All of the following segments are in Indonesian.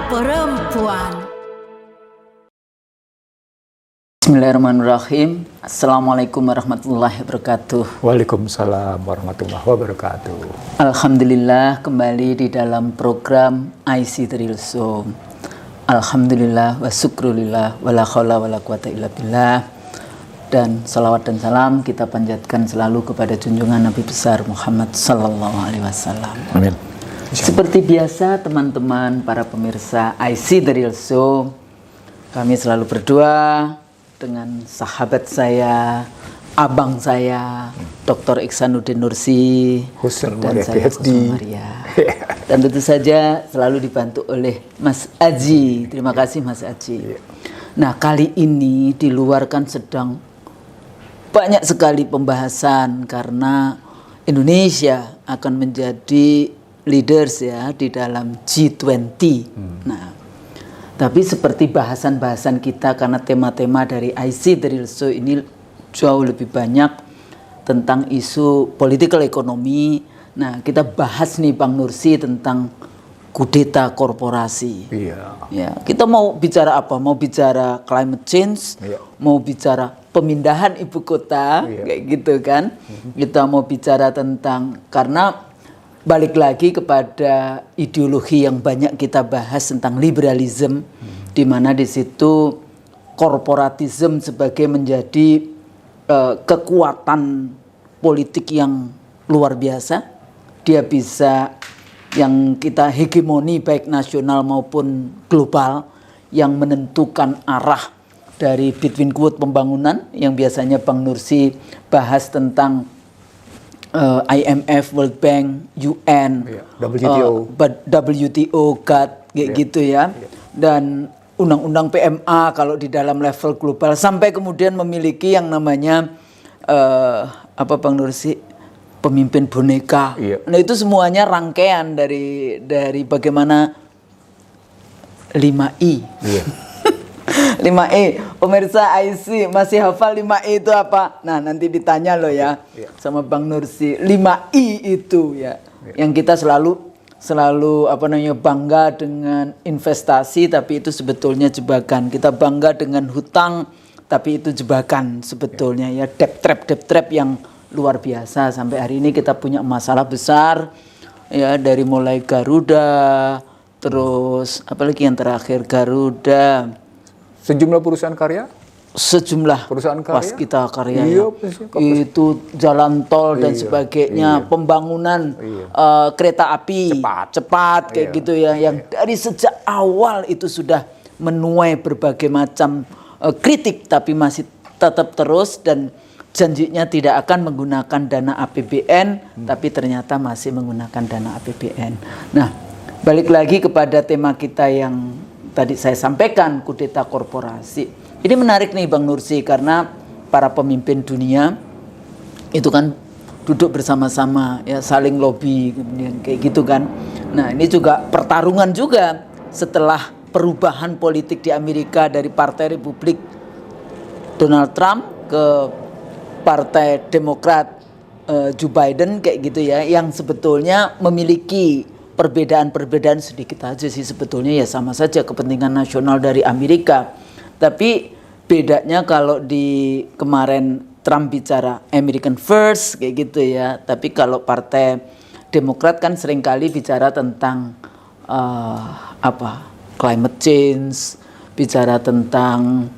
Perempuan. Bismillahirrahmanirrahim. Assalamualaikum warahmatullahi wabarakatuh. Waalaikumsalam warahmatullahi wabarakatuh. Alhamdulillah kembali di dalam program IC Trilso. Alhamdulillah wa syukrulillah wa la haula wa la quwata illa billah. Dan salawat dan salam kita panjatkan selalu kepada junjungan Nabi besar Muhammad sallallahu alaihi wasallam. Amin. Seperti biasa teman-teman para pemirsa IC Trilso, kami selalu berdoa dengan sahabat saya, abang saya, Dr. Iksanuddin Nursi Husn dan Maria saya PhD. Husn Maria. Dan tentu saja selalu dibantu oleh Mas Aji. Terima kasih Mas Aji. Nah, kali ini di luar kan sedang banyak sekali pembahasan karena Indonesia akan menjadi leaders ya di dalam G20. Nah, tapi seperti bahasan-bahasan kita karena tema-tema dari IC Trilso ini jauh lebih banyak tentang isu political economy. Nah, kita bahas nih Bang Nursi tentang kudeta korporasi. Iya. Ya, kita mau bicara apa? Mau bicara climate change, mau bicara pemindahan ibu kota, kayak gitu kan? Kita mau bicara tentang karena balik lagi kepada ideologi yang banyak kita bahas tentang liberalism, di mana di situ korporatisme sebagai menjadi kekuatan politik yang luar biasa. Dia bisa yang kita hegemoni baik nasional maupun global yang menentukan arah dari between quote pembangunan yang biasanya Bang Nursi bahas tentang IMF, World Bank, UN, WTO, GATT, kayak gitu ya. Dan undang-undang PMA kalau di dalam level global sampai kemudian memiliki yang namanya apa Bang Nursi, pemimpin boneka. Nah, itu semuanya rangkaian dari bagaimana 5I. 5E, pemirsa IC masih hafal 5E itu apa? Nah, nanti ditanya loh ya sama Bang Nursi. 5I itu ya, yang kita selalu apa namanya bangga dengan investasi, tapi itu sebetulnya jebakan. Kita bangga dengan hutang, tapi itu jebakan sebetulnya ya. Debt trap yang luar biasa. Sampai hari ini kita punya masalah besar ya, dari mulai Garuda, terus apalagi yang terakhir Garuda. Sejumlah perusahaan karya? Sejumlah perusahaan karya? pas kita karya iya, itu jalan tol dan sebagainya, pembangunan kereta api cepat kayak gitu ya, yang dari sejak awal itu sudah menuai berbagai macam kritik, tapi masih tetap terus dan janjinya tidak akan menggunakan dana APBN, tapi ternyata masih menggunakan dana APBN. Nah, balik lagi kepada tema kita yang tadi saya sampaikan, kudeta korporasi. Ini menarik nih Bang Nursi, karena para pemimpin dunia itu kan duduk bersama-sama ya, saling lobby kemudian kayak gitu kan. Nah, ini juga pertarungan juga setelah perubahan politik di Amerika dari Partai Republik Donald Trump ke Partai Demokrat Joe Biden kayak gitu ya, yang sebetulnya memiliki perbedaan-perbedaan sedikit aja sih sebetulnya ya, sama saja kepentingan nasional dari Amerika. Tapi bedanya kalau di kemarin Trump bicara American First kayak gitu ya, tapi kalau Partai Demokrat kan seringkali bicara tentang climate change, bicara tentang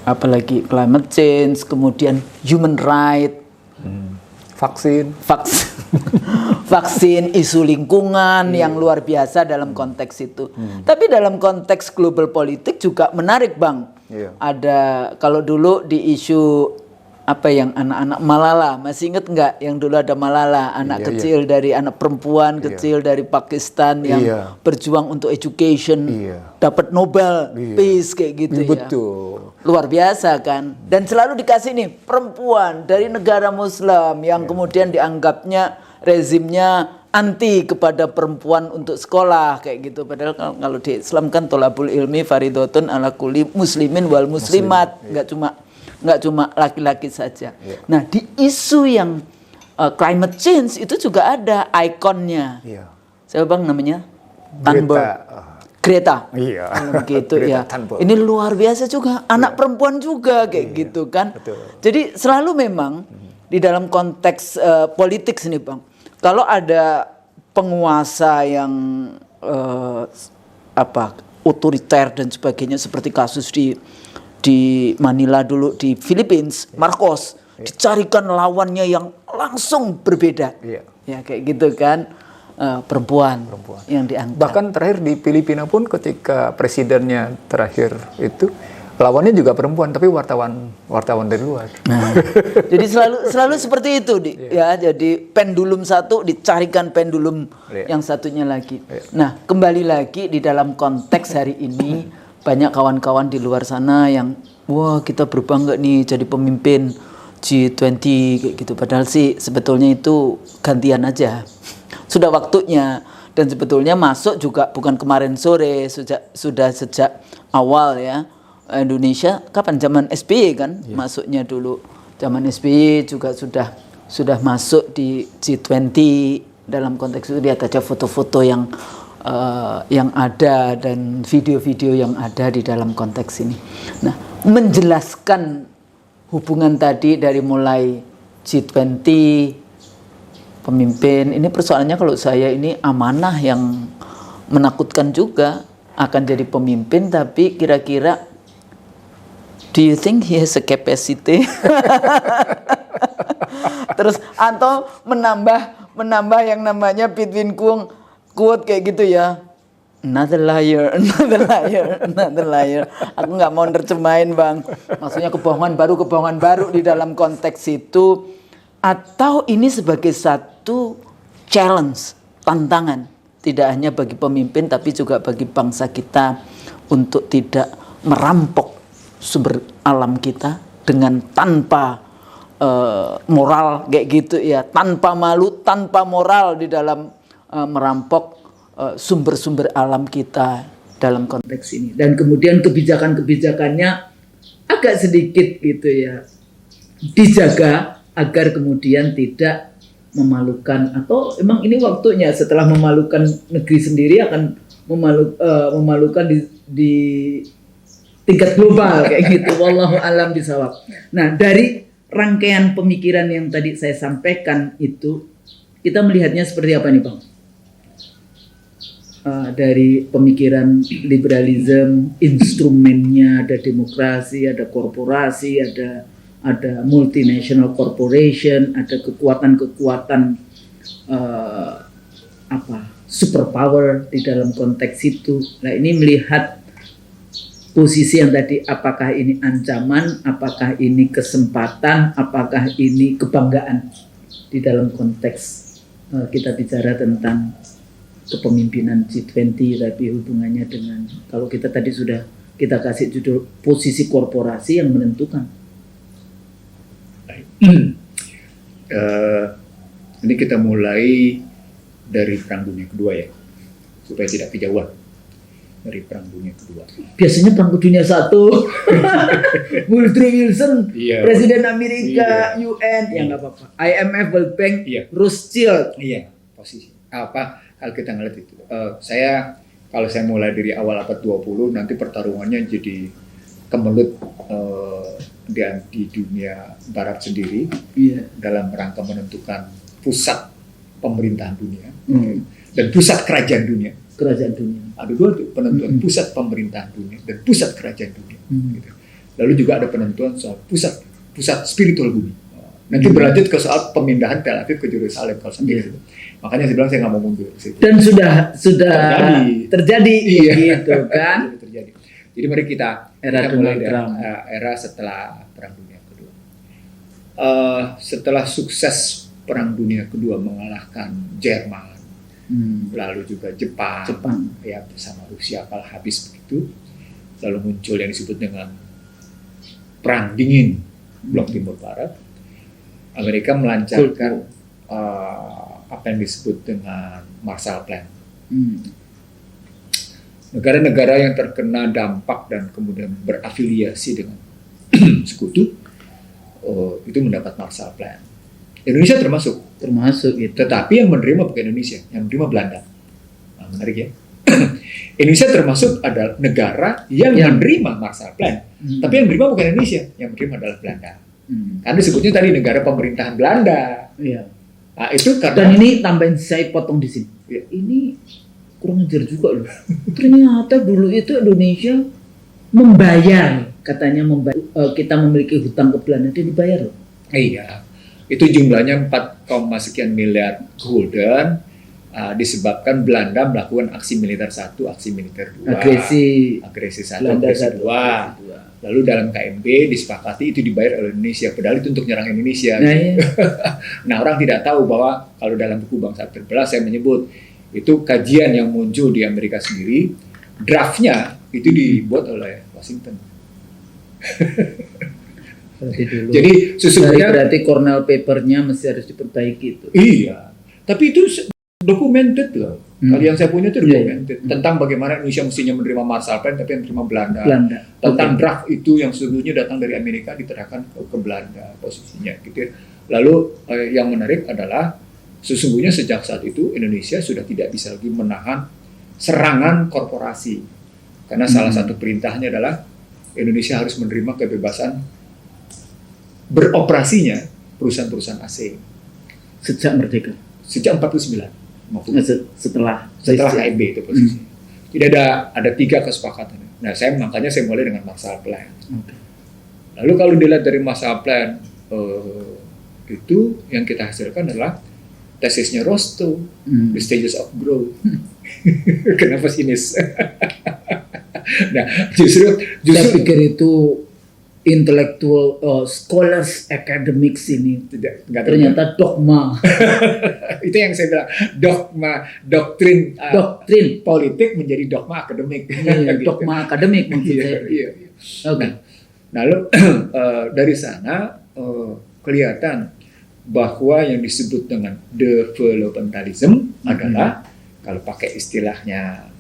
apalagi climate change, kemudian human right, vaksin, isu lingkungan yang luar biasa dalam konteks itu. Tapi dalam konteks global politik juga menarik Bang. Ada kalau dulu di isu apa yang anak-anak Malala, masih inget nggak yang dulu ada Malala, anak kecil dari anak perempuan kecil dari Pakistan yang berjuang untuk education, dapat Nobel Peace kayak gitu ya. Betul. Luar biasa kan. Dan selalu dikasih nih perempuan dari negara Muslim yang kemudian dianggapnya rezimnya anti kepada perempuan untuk sekolah kayak gitu. Padahal kalau di Islam kan tolabul ilmi faridotun ala kulli muslimin wal muslimat, nggak cuma laki-laki saja. Nah, di isu yang climate change itu juga ada ikonnya. Siapa Bang namanya? Thunberg. Greta. Iya. Gitu ya. Ini luar biasa juga, anak perempuan juga kayak gitu kan. Betul. Jadi selalu memang di dalam konteks politik sini Bang, kalau ada penguasa yang otoriter dan sebagainya, seperti kasus di Manila dulu di Philippines, Marcos dicarikan lawannya yang langsung berbeda. Ya kayak gitu kan. Perempuan yang diangkat. Bahkan terakhir di Filipina pun ketika presidennya terakhir itu lawannya juga perempuan tapi wartawan dari luar. Nah, jadi selalu seperti itu ya. Jadi pendulum satu dicarikan pendulum yang satunya lagi. Nah, kembali lagi di dalam konteks hari ini banyak kawan-kawan di luar sana yang wah kita berubah nggak nih jadi pemimpin G20 kayak gitu. Padahal sih sebetulnya itu gantian aja. Sudah waktunya, dan sebetulnya masuk juga bukan kemarin sore, sudah sejak awal ya. Indonesia kapan zaman SBY kan masuknya dulu. Zaman SBY juga sudah masuk di G20 dalam konteks itu. Lihat aja foto-foto yang ada dan video-video yang ada di dalam konteks ini. Nah, menjelaskan hubungan tadi dari mulai G20 pemimpin, ini persoalannya kalau saya ini amanah yang menakutkan juga, akan jadi pemimpin tapi kira-kira do you think he has a capacity? Terus atau menambah yang namanya Pitwin Kuong quote kayak gitu ya. Another liar, another liar, another liar. Aku nggak mau nerjemahin Bang. Maksudnya kebohongan baru di dalam konteks itu. Atau ini sebagai satu challenge, tantangan. Tidak hanya bagi pemimpin tapi juga bagi bangsa kita untuk tidak merampok sumber alam kita dengan tanpa moral kayak gitu ya. Tanpa malu, tanpa moral di dalam merampok sumber-sumber alam kita dalam konteks ini. Dan kemudian kebijakan-kebijakannya agak sedikit gitu ya dijaga agar kemudian tidak memalukan, atau emang ini waktunya setelah memalukan negeri sendiri akan memalukan di tingkat global kayak gitu. Wallahu alam bisawab. Nah, dari rangkaian pemikiran yang tadi saya sampaikan itu kita melihatnya seperti apa nih Bang? Dari pemikiran liberalisme, instrumennya ada demokrasi, ada korporasi, ada multinational corporation, ada kekuatan-kekuatan superpower di dalam konteks itu. Nah, ini melihat posisi yang tadi, apakah ini ancaman, apakah ini kesempatan, apakah ini kebanggaan di dalam konteks kita bicara tentang kepemimpinan G20, tapi hubungannya dengan, kalau kita tadi sudah kita kasih judul posisi korporasi yang menentukan. Ini kita mulai dari Perang Dunia Kedua ya, supaya tidak kejauhan dari Perang Dunia Kedua. Biasanya Perang Dunia I, Woodrow Wilson, Presiden Amerika, UN, ya nggak apa-apa. IMF, World Bank, Rothschild. Iya, posisi. Kalau kita ngeliat itu, kalau saya mulai dari awal abad 20, nanti pertarungannya jadi kemelut di dunia barat sendiri, dalam rangka menentukan pusat pemerintahan dunia dan pusat kerajaan dunia. Ada dua tuh, penentuan pusat pemerintahan dunia dan pusat kerajaan dunia. Gitu. Lalu juga ada penentuan soal pusat spiritual bumi. Nanti berlanjut ke soal pemindahan Tel Aviv ke Yerusalem kalau sampai situ. Makanya saya bilang saya nggak mau mundur ke situ. Dan sudah terjadi gitu kan? Terjadi. Jadi mari kita mulai dari era setelah Perang Dunia Kedua. Setelah sukses Perang Dunia Kedua mengalahkan Jerman, lalu juga Jepang, ya bersama Rusia kalah habis begitu. Lalu muncul yang disebut dengan Perang Dingin Blok Timur Barat. Amerika melancarkan apa yang disebut dengan Marshall Plan. Negara-negara yang terkena dampak dan kemudian berafiliasi dengan sekutu itu mendapat Marshall Plan. Indonesia termasuk itu. Tetapi yang menerima bukan Indonesia, yang menerima Belanda. Nah, menarik ya. Indonesia termasuk adalah negara yang menerima Marshall Plan. Tapi yang menerima bukan Indonesia, yang menerima adalah Belanda. Karena disebutnya tadi negara pemerintahan Belanda. Iya. Nah, itu karena Dan ini tambahin, saya potong di sini. Ya. Ini kurang ajar juga loh. Ternyata dulu itu Indonesia membayar, katanya kita memiliki hutang ke Belanda, dia dibayar loh. iya, itu jumlahnya 4, sekian miliar gulden. Disebabkan Belanda melakukan aksi militer 1, aksi militer 2, agresi 1, Belanda agresi 2. Lalu dalam KMB disepakati itu dibayar oleh Indonesia, padahal itu untuk menyerang Indonesia. Nah, iya. Nah, orang tidak tahu bahwa kalau dalam buku Bangsa Terbelah saya menyebut itu kajian yang muncul di Amerika sendiri, draftnya itu dibuat oleh Washington. Jadi sesungguhnya berarti Cornell papernya masih harus diperbaiki itu. Iya, tapi itu documented loh. Kalau yang saya punya itu documented tentang bagaimana Indonesia mestinya menerima Marshall Plan tapi yang menerima Belanda. Tentang draft itu yang sebelumnya datang dari Amerika diterahkan ke Belanda posisinya gitu. Lalu yang menarik adalah sesungguhnya sejak saat itu Indonesia sudah tidak bisa lagi menahan serangan korporasi. Karena salah satu perintahnya adalah Indonesia harus menerima kebebasan beroperasinya perusahaan-perusahaan asing. Sejak merdeka? Sejak 49. Setelah KMB itu posisinya. Jadi ada 3 kesepakatan. Nah, makanya saya mulai dengan Marshall Plan. Lalu kalau dilihat dari Marshall Plan itu yang kita hasilkan adalah tesisnya Rostow, The Stages of Growth. Kenapa sinis? Nah, justru saya pikir itu intellectual scholars academics ini ternyata dogma. Itu yang saya bilang, doktrin politik menjadi dogma akademik. Gitu. Dogma akademik maksud saya. Iya. Okay. Nah, lalu dari sana kelihatan bahwa yang disebut dengan developmentalism adalah kalau pakai istilahnya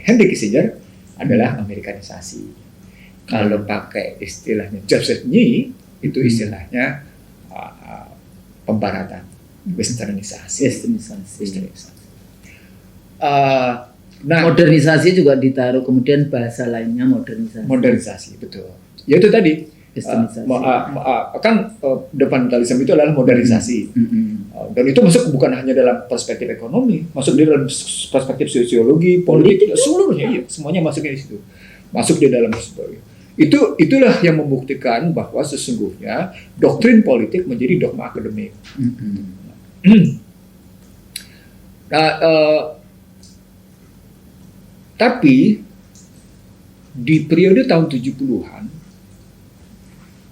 Henry Kissinger adalah Amerikanisasi. Kalau pakai istilahnya Joseph Nye, itu istilahnya pembaratan, westernisasi. Nah, modernisasi juga ditaruh, kemudian bahasa lainnya modernisasi. Betul. Ya itu tadi. Developmentalism itu adalah modernisasi. Dan itu masuk bukan hanya dalam perspektif ekonomi, masuk di dalam perspektif sosiologi, politik, seluruhnya, iya, semuanya masuknya di situ. Masuk di dalam sebagai. Itulah yang membuktikan bahwa sesungguhnya doktrin politik menjadi dogma akademik. Nah, tapi di periode tahun 70-an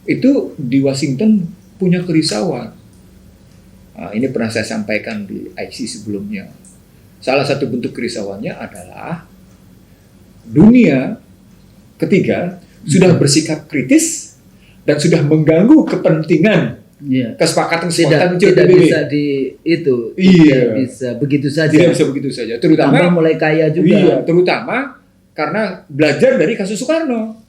itu di Washington punya kerisauan. Nah, ini pernah saya sampaikan di IC sebelumnya. Salah satu bentuk kerisauannya adalah dunia ketiga sudah bersikap kritis dan sudah mengganggu kepentingan kesepakatan tidak bisa tidak bisa begitu saja. Tidak bisa begitu saja. Terutama mulai kaya juga. Iya, terutama karena belajar dari kasus Soekarno.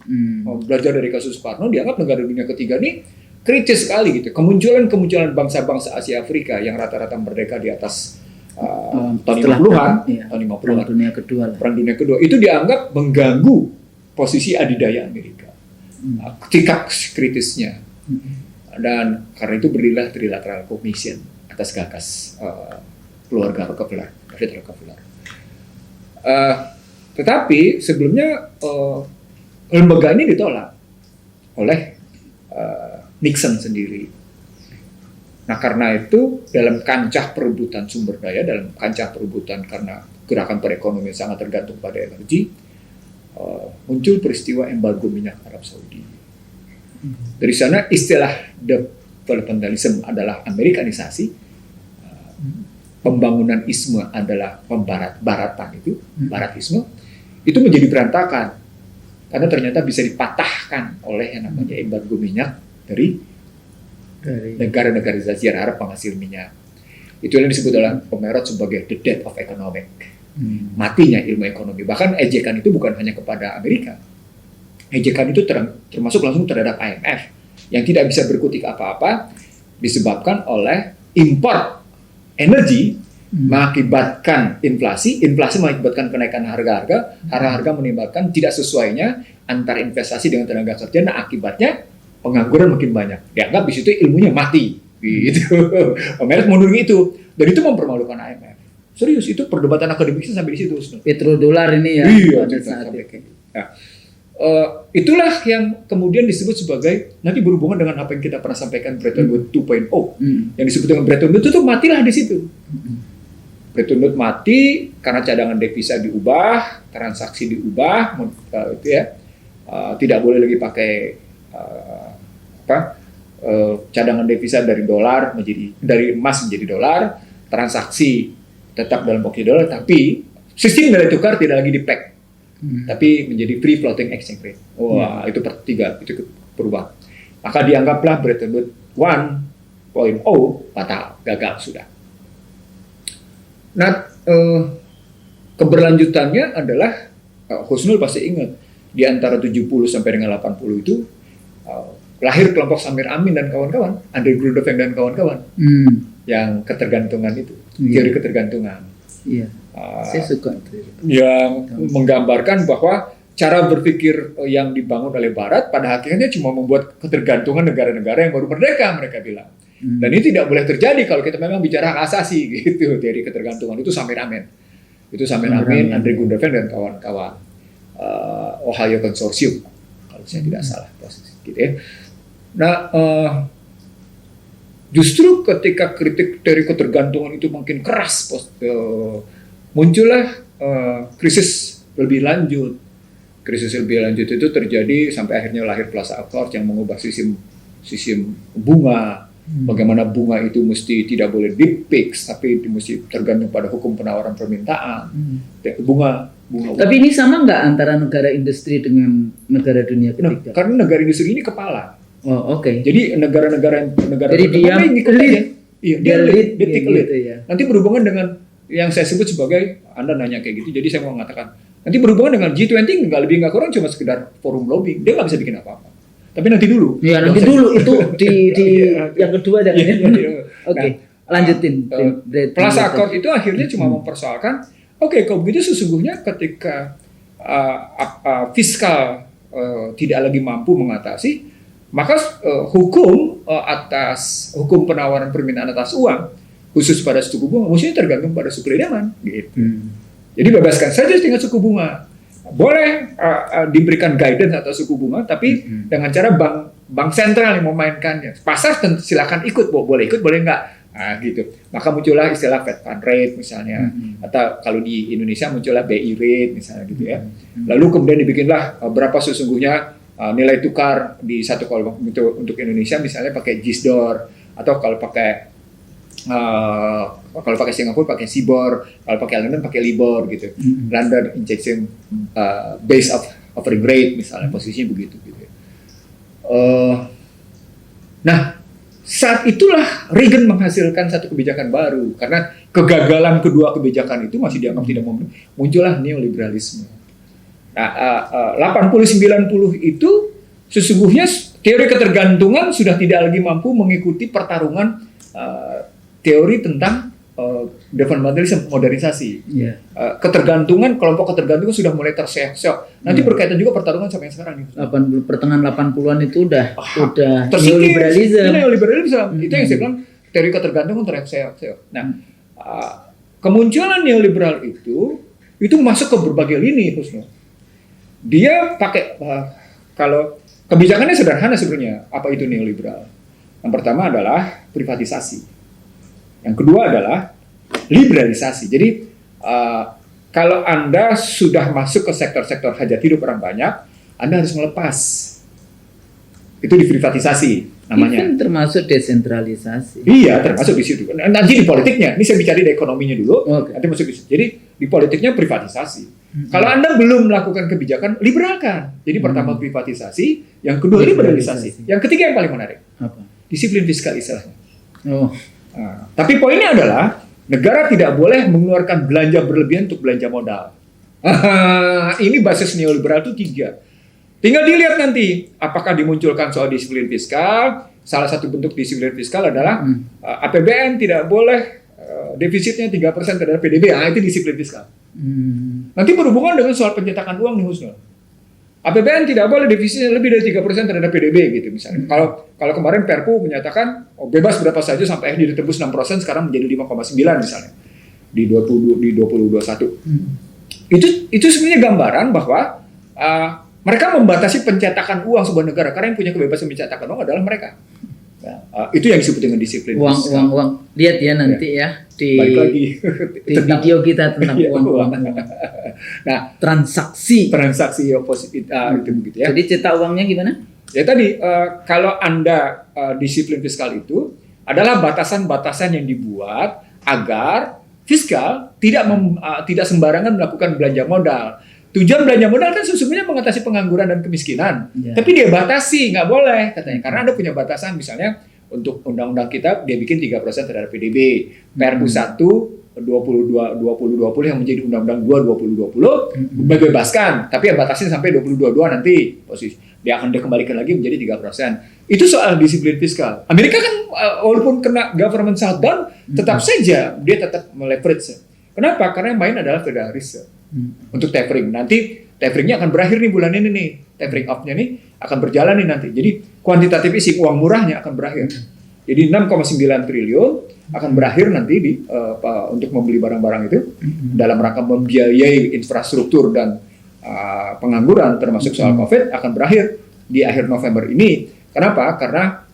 Belajar dari kasus Soekarno dianggap negara dunia ketiga ini kritis sekali gitu. Kemunculan bangsa-bangsa Asia Afrika yang rata-rata merdeka di atas tahun 50-an, Perang Dunia Kedua itu dianggap mengganggu posisi adidaya Amerika, sikap kritisnya, dan karena itu berdirilah Trilateral Commission atas gagas keluarga Rockefeller, David Rockefeller. Tetapi sebelumnya lembaga ini ditolak oleh Nixon sendiri. Nah, karena itu dalam kancah perebutan sumber daya, dalam kancah perebutan karena gerakan perekonomian sangat tergantung pada energi, muncul peristiwa embargo minyak Arab Saudi. Dari sana istilah developmentalism adalah Amerikanisasi, pembangunan isme adalah baratan itu, baratisme, itu menjadi berantakan karena ternyata bisa dipatahkan oleh yang namanya embargo minyak dari negara-negara Jazirah Arab penghasil minyak. Itu yang disebut oleh Pomerod sebagai the death of economic. Matinya ilmu ekonomi. Bahkan ejekan itu bukan hanya kepada Amerika. Ejekan itu termasuk langsung terhadap IMF yang tidak bisa berkutik apa-apa disebabkan oleh impor energi mengakibatkan inflasi mengakibatkan kenaikan harga-harga menimbulkan tidak sesuainya antara investasi dengan tenaga kerja. Nah, akibatnya pengangguran makin banyak. Dianggap di situ ilmunya mati, gitu. Merek menurut itu, dan itu mempermalukan IMF. Serius, itu perdebatan akademiknya sampai di situ. Petrodolar ini ya. Iya, pada saat sampai itu. nah, itulah yang kemudian disebut sebagai, nanti berhubungan dengan apa yang kita pernah sampaikan Bretton Woods 2.0, yang disebut dengan Bretton Woods itu matilah di situ. Bretton Woods mati karena cadangan devisa diubah, transaksi diubah, itu ya, tidak boleh lagi pakai cadangan devisa dari emas menjadi dolar, transaksi tetap dalam posisi dolar, tapi sistem nilai tukar tidak lagi di-peg, tapi menjadi free floating exchange rate. Wah, itu itu perubahan. Maka dianggaplah Bretton Woods 1.0 fatal, gagal sudah. Nah, keberlanjutannya adalah Husnul pasti ingat, di antara 70 sampai dengan 80 itu lahir kelompok Samir Amin dan kawan-kawan, Andre Grudeveng dan kawan-kawan, yang ketergantungan itu, teori ketergantungan. Iya. Saya suka itu. Yang menggambarkan bahwa cara berpikir yang dibangun oleh Barat pada akhirnya cuma membuat ketergantungan negara-negara yang baru merdeka, mereka bilang. Dan ini tidak boleh terjadi kalau kita memang bicara hak asasi, gitu. Teori ketergantungan itu Samir Amin. Itu Samir Amin, Andre Grudeveng dan kawan-kawan. Ohio Consortium, kalau saya tidak salah posisi, gitu ya. Nah, justru ketika kritik teori ketergantungan itu makin keras, muncullah krisis lebih lanjut. Krisis lebih lanjut itu terjadi sampai akhirnya lahir Plaza Accord yang mengubah sistem bunga. Bagaimana bunga itu mesti tidak boleh di-fix, tapi mesti tergantung pada hukum penawaran permintaan. Bunga. Tapi ini sama nggak antara negara industri dengan negara dunia ketiga? Karena negara industri ini kepala. Oh, oke. Jadi negara Jadi dia lead. Iya, dia lead, dia take lead. Gitu ya. Nanti berhubungan dengan yang saya sebut sebagai, Anda nanya kayak gitu, jadi saya mau mengatakan, nanti berhubungan dengan G20 nggak lebih nggak kurang cuma sekedar forum lobbying, dia nggak bisa bikin apa-apa. Tapi nanti dulu. Ya, nanti dulu itu di yang kedua dan Oke, lanjutin. Plaza Accord itu akhirnya cuma mempersoalkan, oke, kalau begitu sesungguhnya ketika fiskal tidak lagi mampu mengatasi, maka hukum penawaran permintaan atas uang khusus pada suku bunga mestinya tergantung pada suku demand, gitu. Jadi bebaskan saja tingkat suku bunga. Boleh diberikan guidance atas suku bunga, tapi dengan cara bank sentral yang memainkannya. Pasar silakan ikut, boleh ikut, boleh enggak. Nah, gitu. Maka muncullah istilah Fed Fund Rate misalnya, atau kalau di Indonesia muncullah BI Rate misalnya, gitu ya. Lalu kemudian dibikinlah berapa sesungguhnya nilai tukar di satu kelompok untuk Indonesia misalnya pakai GISDOR, atau kalau pakai Singapura pakai SIBOR, kalau pakai London pakai LIBOR gitu. London injection base of offering rate misalnya, posisinya begitu gitu. Nah, saat itulah Reagan menghasilkan satu kebijakan baru karena kegagalan kedua kebijakan itu masih dianggap tidak memenuhi, muncullah neoliberalisme. Nah, 80-90 itu sesungguhnya teori ketergantungan sudah tidak lagi mampu mengikuti pertarungan teori tentang developmentalism, modernisasi. Ketergantungan, kelompok ketergantungan sudah mulai terseok-seok. Nanti berkaitan juga pertarungan sampai yang sekarang. Pertengahan 80-an itu udah neoliberalisme. Itu yang saya bilang teori ketergantungan terseok-seok. Nah, kemunculan neoliberal itu masuk ke berbagai lini, Husnul. Dia pakai kalau kebijakannya sederhana sebenarnya. Apa itu neoliberal? Yang pertama adalah privatisasi. Yang kedua adalah liberalisasi. Jadi kalau Anda sudah masuk ke sektor-sektor hajat hidup orang banyak, Anda harus melepas. Itu diprivatisasi namanya. Itu termasuk desentralisasi. Iya, termasuk di situ. Nanti di politiknya, ini saya bicara di ekonominya dulu. Nanti masuk di situ. Jadi di politiknya privatisasi. Kalau Anda belum melakukan kebijakan, liberalkan. Jadi pertama privatisasi, yang kedua liberalisasi. Yang ketiga yang paling menarik. Apa? Disiplin fiskal istilahnya. Tapi poinnya adalah negara tidak boleh mengeluarkan belanja berlebihan untuk belanja modal. Ini basis neoliberal itu 3. Tinggal dilihat nanti apakah dimunculkan soal disiplin fiskal. Salah satu bentuk disiplin fiskal adalah APBN tidak boleh defisitnya 3% terhadap PDB, itu disiplin fiskal. Nanti berhubungan dengan soal pencetakan uang nih Husnul. APBN tidak boleh defisitnya lebih dari 3% terhadap PDB gitu misalnya. Kalau kemarin Perpu menyatakan bebas berapa saja sampai akhirnya ditembus 6%, sekarang menjadi 5,9 misalnya di 2021. Itu sebenarnya gambaran bahwa mereka membatasi pencetakan uang sebuah negara karena yang punya kebebasan mencetakan uang adalah mereka. Itu yang disebut dengan disiplin. Uang. Lihat ya nanti ya di video kita tentang uang. Nah, transaksi oposisi itu begitu ya. Jadi cetak uangnya gimana? Ya tadi kalau Anda disiplin fiskal itu adalah batasan-batasan yang dibuat agar fiskal tidak sembarangan melakukan belanja modal. Tujuan belanja modal kan sesungguhnya mengatasi pengangguran dan kemiskinan. Tapi dia batasi, nggak boleh katanya. Karena Anda punya batasan, misalnya untuk undang-undang kita dia bikin 3% terhadap PDB. Perpu 1 2020 yang menjadi undang-undang 2 2020 membebaskan, tapi ya batasin sampai 2022 nanti posisi dia akan dikembalikan lagi menjadi 3%. Itu soal disiplin fiskal. Amerika kan walaupun kena government shutdown, tetap saja dia tetap meleverage. Kenapa? Karena yang main adalah Federal Reserve. Untuk tapering. Nanti taperingnya akan berakhir nih bulan ini nih. Tapering off-nya nih akan berjalan nih nanti. Jadi kuantitatif easing, uang murahnya akan berakhir. Jadi 6,9 triliun akan berakhir nanti untuk membeli barang-barang itu dalam rangka membiayai infrastruktur dan pengangguran termasuk soal COVID akan berakhir di akhir November ini. Kenapa? Karena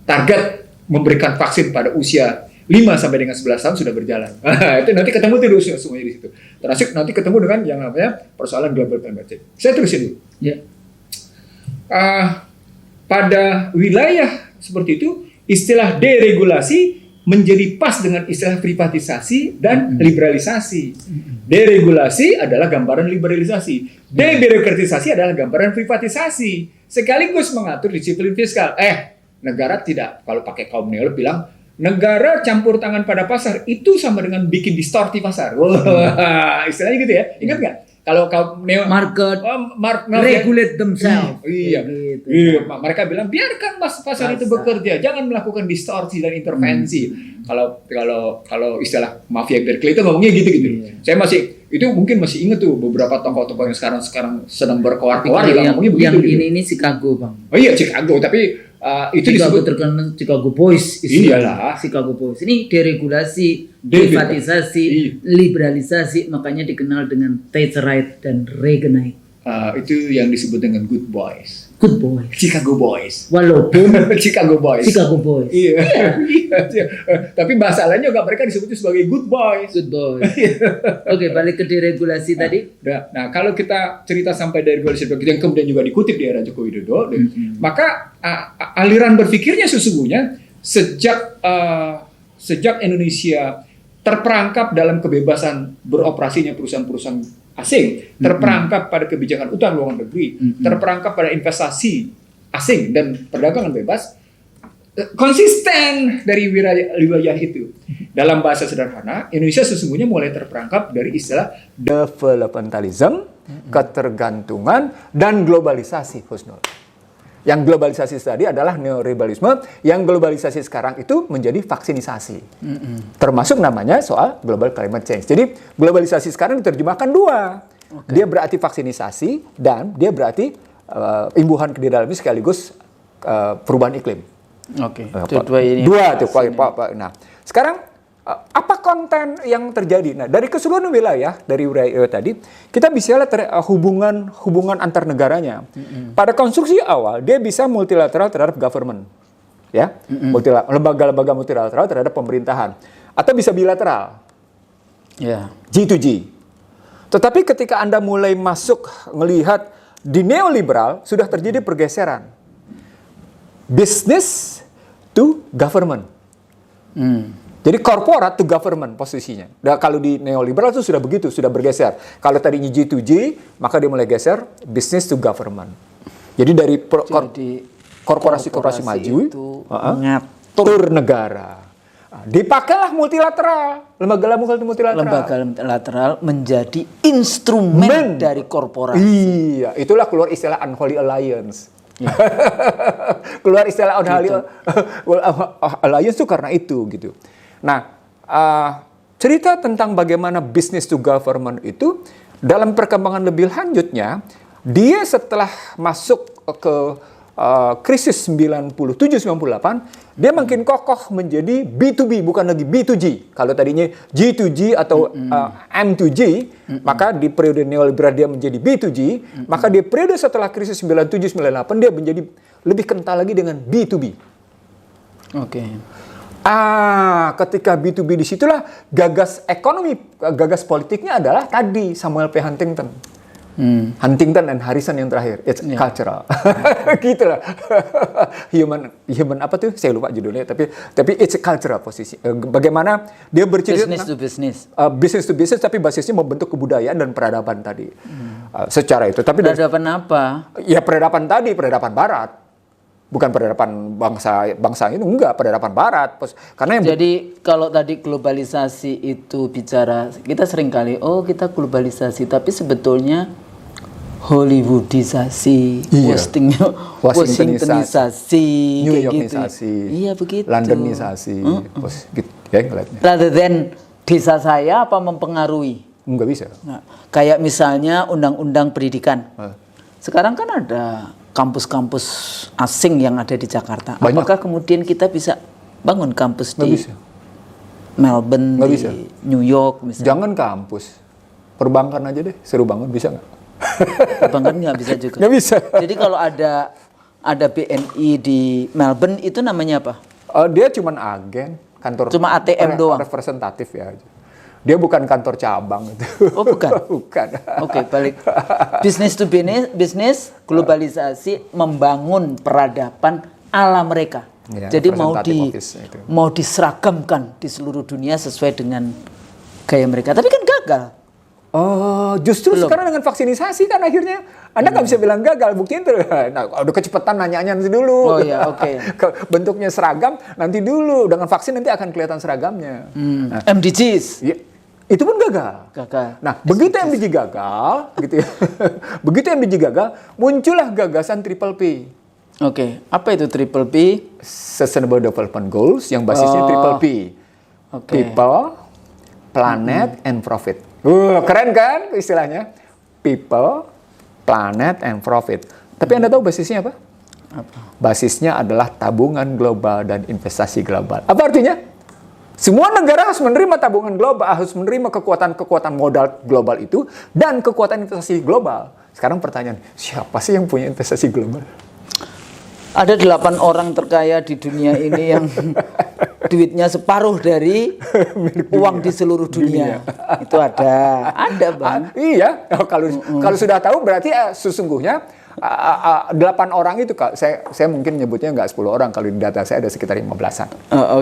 target memberikan vaksin pada usia 5 sampai dengan 11 tahun sudah berjalan. Itu nanti ketemu tuh semuanya di situ. Termasuk nanti ketemu dengan yang namanya persoalan global climate change. Saya terusin dulu. Pada wilayah seperti itu, istilah deregulasi menjadi pas dengan istilah privatisasi dan liberalisasi. Deregulasi adalah gambaran liberalisasi. Debirokratisasi adalah gambaran privatisasi. Sekaligus mengatur disiplin fiskal. Negara tidak, kalau pakai kaum neo bilang, negara campur tangan pada pasar itu sama dengan bikin distorsi pasar. Istilahnya gitu ya. Ingat nggak? Kalau neo market regulate themselves. Iya. Mereka bilang biarkan pasar itu bekerja, jangan melakukan distorsi dan intervensi. Kalau istilah mafia Berkeley itu ngomongnya gitu. Saya itu mungkin masih ingat tuh beberapa tokoh-tokoh yang sekarang sedang berkoar-koar ngomongnya begitu. Yang ini Chicago, Bang. Oh iya, Chicago, tapi itu Chicago terkenal Chicago Boys. Iyalah. Chicago Boys. Ini deregulasi, privatisasi, liberalisasi, makanya dikenal dengan Thatcherite dan Reaganite. Itu yang disebut dengan good boys. Good boys. Chicago Boys. Walaupun Chicago Boys. Chicago Boys. Iya. Tapi bahasa lainnya juga mereka disebutnya sebagai good boys. Good boys. Oke, balik ke deregulasi tadi. Nah, kalau kita cerita sampai deregulasi yang kemudian juga dikutip di era Joko Widodo, maka aliran berpikirnya sesungguhnya sejak Indonesia terperangkap dalam kebebasan beroperasinya perusahaan-perusahaan asing, terperangkap pada kebijakan utang luar negeri, terperangkap pada investasi asing dan perdagangan bebas, konsisten dari wilayah itu. Dalam bahasa sederhana, Indonesia sesungguhnya mulai terperangkap dari istilah developmentalism, ketergantungan, dan globalisasi, Husnul. Yang globalisasi tadi adalah neoliberalisme, yang globalisasi sekarang itu menjadi vaksinisasi. Termasuk namanya soal global climate change. Jadi globalisasi sekarang diterjemahkan dua. Dia berarti vaksinisasi dan dia berarti imbuhan ke dalamnya sekaligus perubahan iklim. Dua tuh. Nah, sekarang apa konten yang terjadi? Nah, dari keseluruhan wilayah dari wilayah tadi, kita bisa lihat hubungan antar negaranya. Pada konstruksi awal, dia bisa multilateral terhadap government, ya, lembaga-lembaga multilateral terhadap pemerintahan, atau bisa bilateral, G2G. Tetapi ketika Anda mulai masuk melihat di neoliberal, sudah terjadi pergeseran business to government. Jadi corporate to government posisinya. Nah, kalau di neoliberal itu sudah begitu, sudah bergeser. Kalau tadinya G2G, maka dia mulai geser business to government. Jadi dari korporasi maju mengatur negara. Dipakailah multilateral, lembaga multilateral menjadi instrumen dari korporasi. Iya, itulah keluar istilah unholy alliance. Keluar istilah unholy alliance itu karena itu gitu. Nah, cerita tentang bagaimana business to government itu dalam perkembangan lebih lanjutnya, dia setelah masuk ke krisis 97-98, dia makin kokoh menjadi B2B, bukan lagi B2G. Kalau tadinya G2G atau M2G, maka di periode neoliberal dia menjadi B2G, maka di periode setelah krisis 97-98 dia menjadi lebih kental lagi dengan B2B. Oke. Ketika B2B disitulah gagas politiknya adalah tadi Samuel P. Huntington. Huntington and Harrison yang terakhir, it's cultural, gitulah. human apa tuh? Saya lupa judulnya, tapi it's a cultural posisi. Bagaimana dia bercerita business to business, business to business, tapi basisnya membentuk kebudayaan dan peradaban tadi. Secara itu, tapi peradaban apa? Ya peradaban tadi, peradaban Barat. Bukan peradaban bangsa itu, enggak, peradaban Barat. Karena jadi kalau tadi globalisasi itu bicara, kita sering kali kita globalisasi, tapi sebetulnya Hollywoodisasi, Washingtonisasi, New Yorkisasi, gitu. Iya begitu. Londonisasi, gitu ya ngeliatnya. Rather than desa saya apa mempengaruhi? Enggak bisa. Nah, kayak misalnya undang-undang pendidikan. Sekarang kan ada kampus-kampus asing yang ada di Jakarta. Banyak. Apakah kemudian kita bisa bangun kampus di Melbourne, bisa. New York misalnya? Jangan kampus, perbankan aja deh, seru banget, bisa nggak? Perbankan nggak bisa juga. Nggak bisa. Jadi kalau ada BNI di Melbourne itu namanya apa? Dia cuma agen, kantor. Cuma ATM doang. Representatif ya. Dia bukan kantor cabang itu. Oh bukan? Bukan. Oke, balik. Business to business, globalisasi, membangun peradaban ala mereka. Ya, jadi mau diseragamkan di seluruh dunia sesuai dengan gaya mereka. Tapi kan gagal. Justru sekarang dengan vaksinisasi kan akhirnya Anda nggak bisa bilang gagal, buktiin tuh. Nah, udah kecepatan nanyanya nanti dulu. Oh iya, oke. Bentuknya seragam nanti dulu. Dengan vaksin nanti akan kelihatan seragamnya. Nah, MDGs. Ya, itu pun gagal. Nah, begitu MDG gagal, gitu ya. Begitu MDG gagal, muncullah gagasan Triple P. Oke, apa itu Triple P? Sustainable Development Goals yang basisnya Triple P. People, Planet, and Profit. Keren kan istilahnya? People, Planet, and Profit. Tapi Anda tahu basisnya apa? Basisnya adalah tabungan global dan investasi global. Apa artinya? Semua negara harus menerima tabungan global, harus menerima kekuatan modal global itu dan kekuatan investasi global. Sekarang pertanyaan, siapa sih yang punya investasi global? Ada 8 orang terkaya di dunia ini yang duitnya separuh dari uang di seluruh dunia. Itu ada Bang. Iya, kalau sudah tahu berarti sesungguhnya 8 orang itu, saya mungkin nyebutnya nggak 10 orang, kalau di data saya ada sekitar 15-an.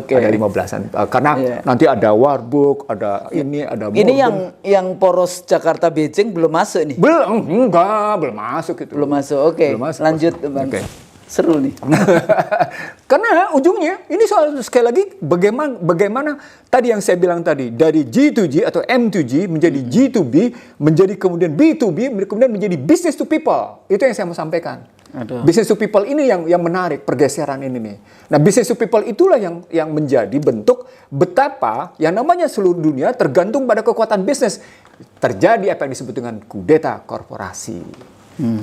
Ada 15-an. Karena nanti ada Warburg, ada ini, ada Morgan. Ini yang poros Jakarta Beijing belum masuk nih? Belum masuk itu. Belum masuk, oke. Lanjut Bang. Seru nih. Karena ujungnya ini soal sekali lagi bagaimana tadi yang saya bilang tadi, dari G2G atau M2G menjadi G2B, menjadi kemudian B2B, kemudian menjadi business to people. Itu yang saya mau sampaikan. Business to people ini yang menarik pergeseran ini nih. Nah, business to people itulah yang menjadi bentuk betapa yang namanya seluruh dunia tergantung pada kekuatan bisnis. Terjadi apa yang disebut dengan kudeta korporasi.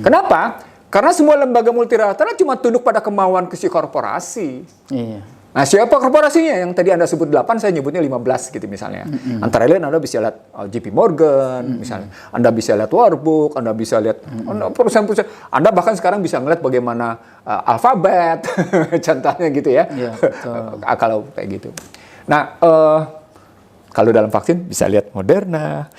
Kenapa? Karena semua lembaga multilateral cuma tunduk pada kemauan si korporasi. Iya. Nah, siapa korporasinya? Yang tadi Anda sebut 8, saya nyebutnya 15 gitu misalnya. Antara lain Anda bisa lihat JP Morgan, misalnya. Anda bisa lihat Warburg, Anda bisa lihat perusahaan-perusahaan. Anda bahkan sekarang bisa ngeliat bagaimana Alphabet, contohnya gitu ya. Iya, betul. Kalau kayak gitu. Nah, kalau dalam vaksin bisa lihat Moderna,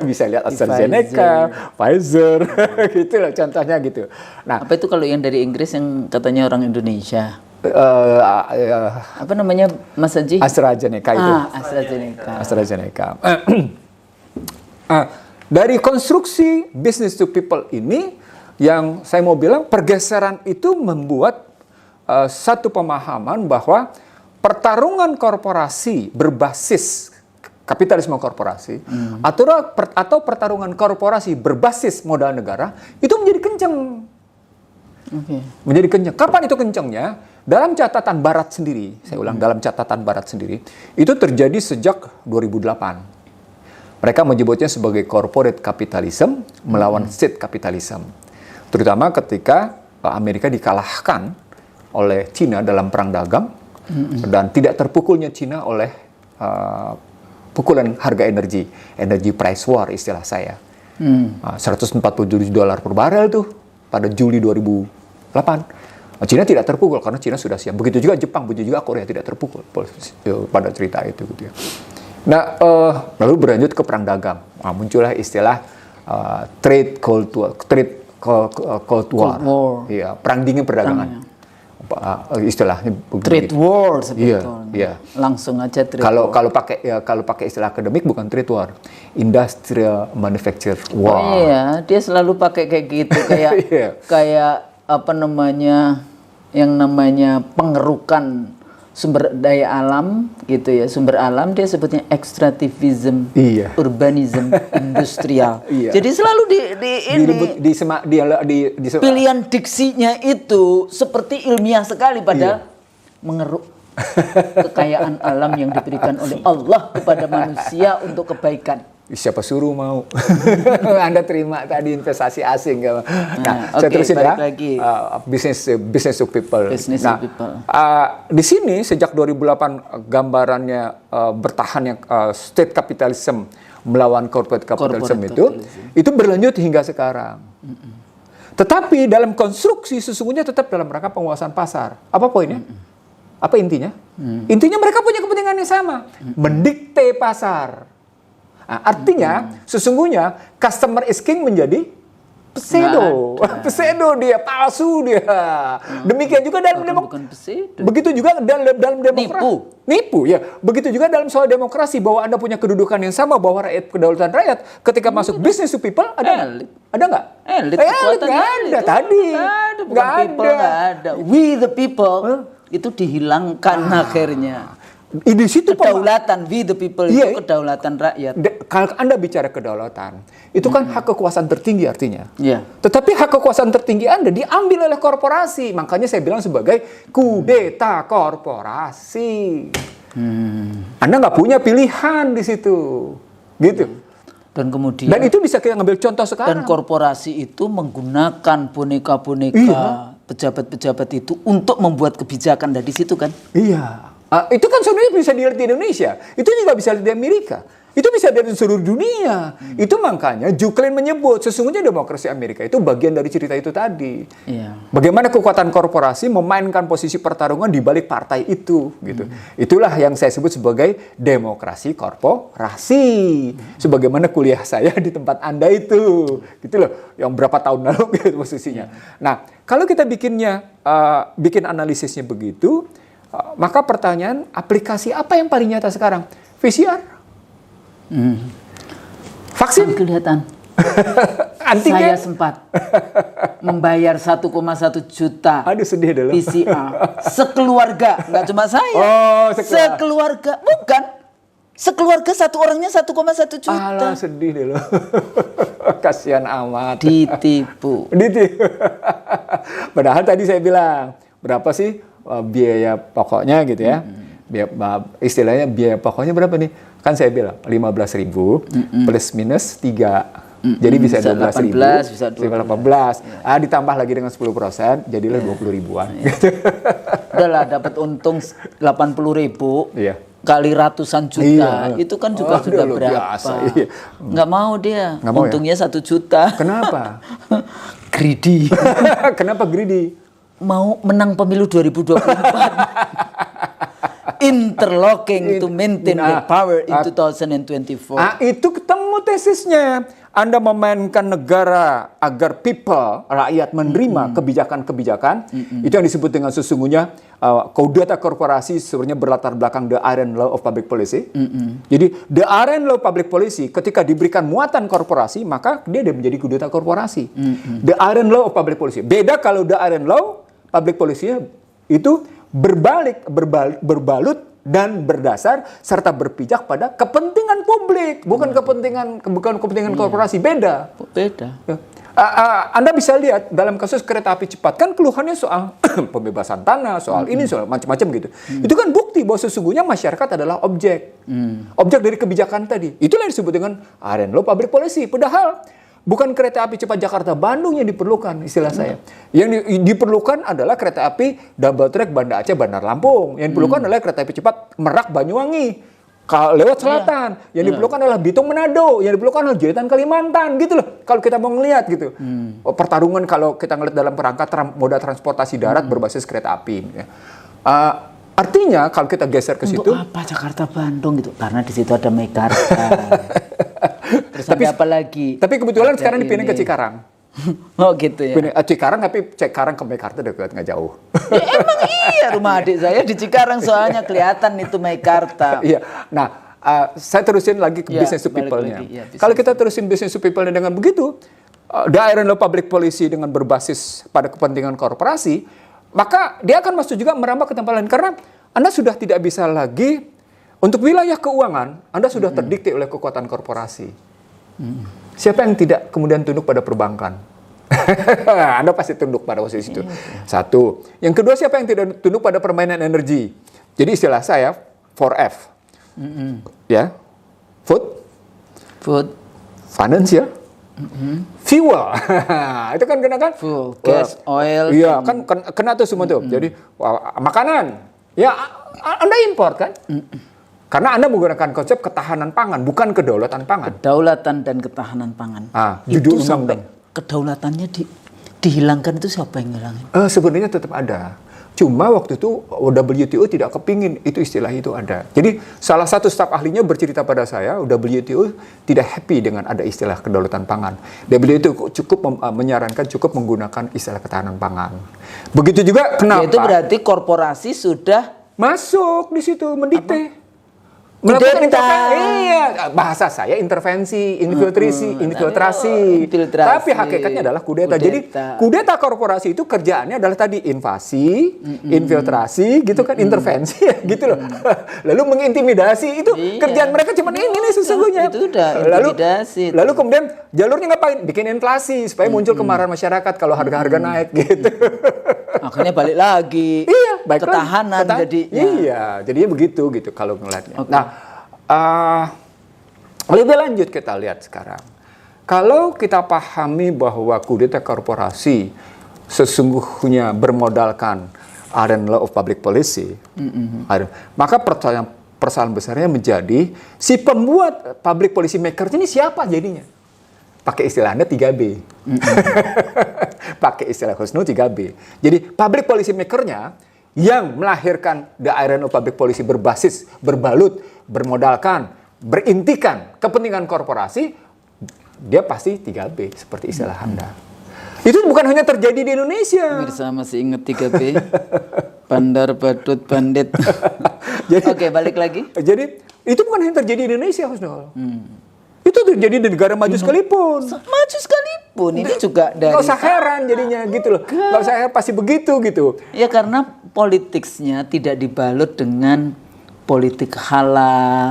bisa lihat AstraZeneca, Pfizer, gitu loh contohnya gitu. Nah, apa itu kalau yang dari Inggris yang katanya orang Indonesia? Apa namanya Mas Haji? AstraZeneca itu. AstraZeneca. Dari konstruksi business to people ini, yang saya mau bilang pergeseran itu membuat satu pemahaman bahwa pertarungan korporasi berbasis kapitalisme korporasi atau pertarungan korporasi berbasis modal negara itu menjadi kencang. Menjadi kencang. Kapan itu kencangnya? dalam catatan Barat sendiri, saya ulang, dalam catatan Barat sendiri, itu terjadi sejak 2008. Mereka menyebutnya sebagai corporate capitalism melawan state capitalism. Terutama ketika Amerika dikalahkan oleh Cina dalam perang dagang, dan tidak terpukulnya Cina oleh pukulan harga energi price war istilah saya. $147 per barel tuh pada Juli 2008. Cina tidak terpukul karena Cina sudah siap. Begitu juga Jepang, begitu juga Korea tidak terpukul pada cerita itu. Gitu ya. Nah, lalu berlanjut ke perang dagang. Muncullah istilah Cold War. Iya, perang dingin perdagangan. Istilahnya trade war sebetulnya. Iya. Langsung aja trade war. Kalau pakai istilah akademik bukan trade war, industrial manufacture war. Oh iya, dia selalu pakai kayak gitu kayak kayak apa namanya yang namanya pengerukan sumber daya alam gitu ya, sumber alam dia sebutnya extractivism, urbanism, industrial. Jadi selalu pilihan diksinya itu seperti ilmiah sekali padahal mengeruk kekayaan alam yang diberikan oleh Allah kepada manusia untuk kebaikan. Siapa suruh mau? Anda terima tadi investasi asing. Nah, saya terusin ya. Business to people. Di sini sejak 2008 gambarannya bertahannya state capitalism melawan corporate capitalism itu berlanjut hingga sekarang. Tetapi dalam konstruksi sesungguhnya tetap dalam rangka penguasaan pasar. Apa poinnya? Apa intinya? Intinya mereka punya kepentingan yang sama, mendikte pasar. Nah, artinya sesungguhnya customer is king menjadi pseudo dia, palsu dia. Demikian juga dalam demokrasi. Begitu juga dalam demokrasi. Nipu ya. Begitu juga dalam soal demokrasi bahwa Anda punya kedudukan yang sama bahwa rakyat kedaulatan rakyat ketika masuk business to people ada nggak? Elit nggak ada tadi. Nggak ada. We the people itu dihilangkan akhirnya. Di situ kedaulatan, we the people itu kedaulatan rakyat. Kalau Anda bicara kedaulatan, itu kan hak kekuasaan tertinggi artinya. Tetapi hak kekuasaan tertinggi Anda diambil oleh korporasi. Makanya saya bilang sebagai kudeta korporasi. Anda nggak punya pilihan di situ, gitu. Dan kemudian dan itu bisa kita ngambil contoh sekarang. Dan korporasi itu menggunakan boneka-boneka pejabat-pejabat itu untuk membuat kebijakan dari situ kan? Iya. Itu kan sebenarnya bisa dilihat di Indonesia. Itu juga bisa dilihat di Amerika. Itu bisa dilihat di seluruh dunia. Itu makanya Juklen menyebut sesungguhnya demokrasi Amerika itu bagian dari cerita itu tadi. Bagaimana kekuatan korporasi memainkan posisi pertarungan di balik partai itu, gitu. Itulah yang saya sebut sebagai demokrasi korporasi. Sebagaimana kuliah saya di tempat Anda itu, gitu loh. Yang berapa tahun lalu gitu posisinya. Nah, kalau kita bikin analisisnya begitu. Maka pertanyaan, aplikasi apa yang paling nyata sekarang? PCR? Vaksin? Kelihatan. Antigen? Saya sempat membayar 1,1 juta. Aduh, sedih deh lo. PCR. Sekeluarga, nggak cuma saya. Sekeluarga. Bukan. Sekeluarga satu orangnya 1,1 juta. Alah, sedih deh lo. Kasihan amat. Ditipu. Padahal tadi saya bilang, berapa sih biaya pokoknya gitu ya. Istilahnya biaya pokoknya berapa nih? Kan saya bilang 15.000 plus minus 3. Jadi bisa 12.000, bisa 18. Ditambah lagi dengan 10%, jadilah 20 ribuan. Udahlah dapat untung 80.000. Kali ratusan juta, itu kan juga sudah berapa? Nggak mau dia, untungnya 1 juta. Kenapa? Greedy. Kenapa greedy? Mau menang pemilu 2024. Interlocking to maintain the power in 2024. Itu ketemu tesisnya. Anda memainkan negara agar rakyat menerima kebijakan-kebijakan. Itu yang disebut dengan sesungguhnya kudeta korporasi sebenarnya berlatar belakang the iron law of public policy. Jadi the iron law public policy ketika diberikan muatan korporasi maka dia menjadi kudeta korporasi. The iron law of public policy. Beda kalau the iron law public policy itu berbalut dan berdasar serta berpijak pada kepentingan publik, bukan kepentingan korporasi. Beda. Anda bisa lihat dalam kasus kereta api cepat kan keluhannya soal pembebasan tanah, soal ini, soal macam-macam gitu. Itu kan bukti bahwa sesungguhnya masyarakat adalah objek. Objek dari kebijakan tadi. Itulah yang disebut dengan iron law public policy. Padahal bukan kereta api cepat Jakarta-Bandung yang diperlukan, istilah saya. Yang diperlukan adalah kereta api double track Banda Aceh Bandar Lampung. Yang diperlukan adalah kereta api cepat Merak Banyuwangi. Lewat selatan, yang diperlukan adalah Bitung Manado, yang diperlukan adalah Jaitan Kalimantan, gitu loh. Kalau kita mau ngelihat gitu, pertarungan kalau kita ngelihat dalam kerangka moda transportasi darat berbasis kereta api. Artinya kalau kita geser ke situ, untuk apa Jakarta Bandung gitu? Karena di situ ada Meikarta. Terus ada apa lagi? Tapi kebetulan Ada sekarang dipindah ke ini. Cikarang. Oh gitu ya. Cikarang, tapi Cikarang ke Meikarta dekat, nggak jauh. Ya, emang iya, rumah adik saya di Cikarang soalnya kelihatan itu Meikarta. Iya. Nah, saya terusin lagi ke Ya, business to balik people-nya. lagi. Ya, business Kalau kita terusin business to people-nya dengan begitu, the iron law public policy dengan berbasis pada kepentingan korporasi, maka dia akan masuk juga merambah ke tempat lain. Karena Anda sudah tidak bisa lagi, untuk wilayah keuangan, Anda sudah terdikte oleh kekuatan korporasi. Siapa yang tidak kemudian tunduk pada perbankan? Anda pasti tunduk pada posisi itu. Satu. Yang kedua, siapa yang tidak tunduk pada permainan energi? Jadi istilah saya 4F. Ya, food, financial, fuel. Itu kan kena kan? Full, gas, oil. Iya, kan kena tuh semua tuh. Jadi makanan, ya Anda import kan? Karena Anda menggunakan konsep ketahanan pangan, bukan kedaulatan pangan. Kedaulatan dan ketahanan pangan. Judul Itu sampai undang-undang. kedaulatannya dihilangkan, itu siapa yang ngilangin? Sebenarnya tetap ada. Cuma waktu itu WTO tidak kepingin itu istilah itu ada. Jadi salah satu staf ahlinya bercerita pada saya, WTO tidak happy dengan ada istilah kedaulatan pangan. WTO cukup menyarankan cukup menggunakan istilah ketahanan pangan. Begitu juga kenapa? Ya, itu berarti korporasi sudah Masuk di situ mendikte. Kudeta. Iya, bahasa saya intervensi, infiltrasi. Tapi hakikatnya adalah kudeta. Jadi kudeta korporasi itu kerjaannya adalah tadi invasi, infiltrasi, gitu kan, intervensi, gitu loh. Lalu mengintimidasi, itu kerjaan mereka cuma ini nih sesungguhnya. Itu udah intimidasi. Lalu kemudian jalurnya ngapain? Bikin inflasi supaya muncul kemarahan masyarakat kalau harga-harga naik, gitu. Makanya balik lagi. Iya, baik ketahanan jadinya. Iya, jadinya begitu gitu kalau ngelihatnya. Okay. Nah, lebih lanjut kita lihat sekarang. Kalau kita pahami bahwa kudeta korporasi sesungguhnya bermodalkan iron law of public policy, maka persoalan besarnya menjadi si pembuat public policy maker ini siapa jadinya? Pakai istilah Anda 3B. Pakai istilah Husnul 3B. Jadi public policy maker-nya yang melahirkan the iron law public policy berbasis, berbalut, bermodalkan, berintikan kepentingan korporasi, dia pasti 3B seperti istilah Anda. Itu bukan hanya terjadi di Indonesia. Mirsa masih ingat 3B? Bandar, badut, bandit. Oke, balik lagi. Jadi itu bukan hanya terjadi di Indonesia, Husnul. Itu terjadi di negara maju sekalipun. Maju sekalipun. Ini juga dari... Nggak usah heran jadinya gitu loh. Nggak usah heran, pasti begitu gitu. Ya karena politiknya tidak dibalut dengan politik halal,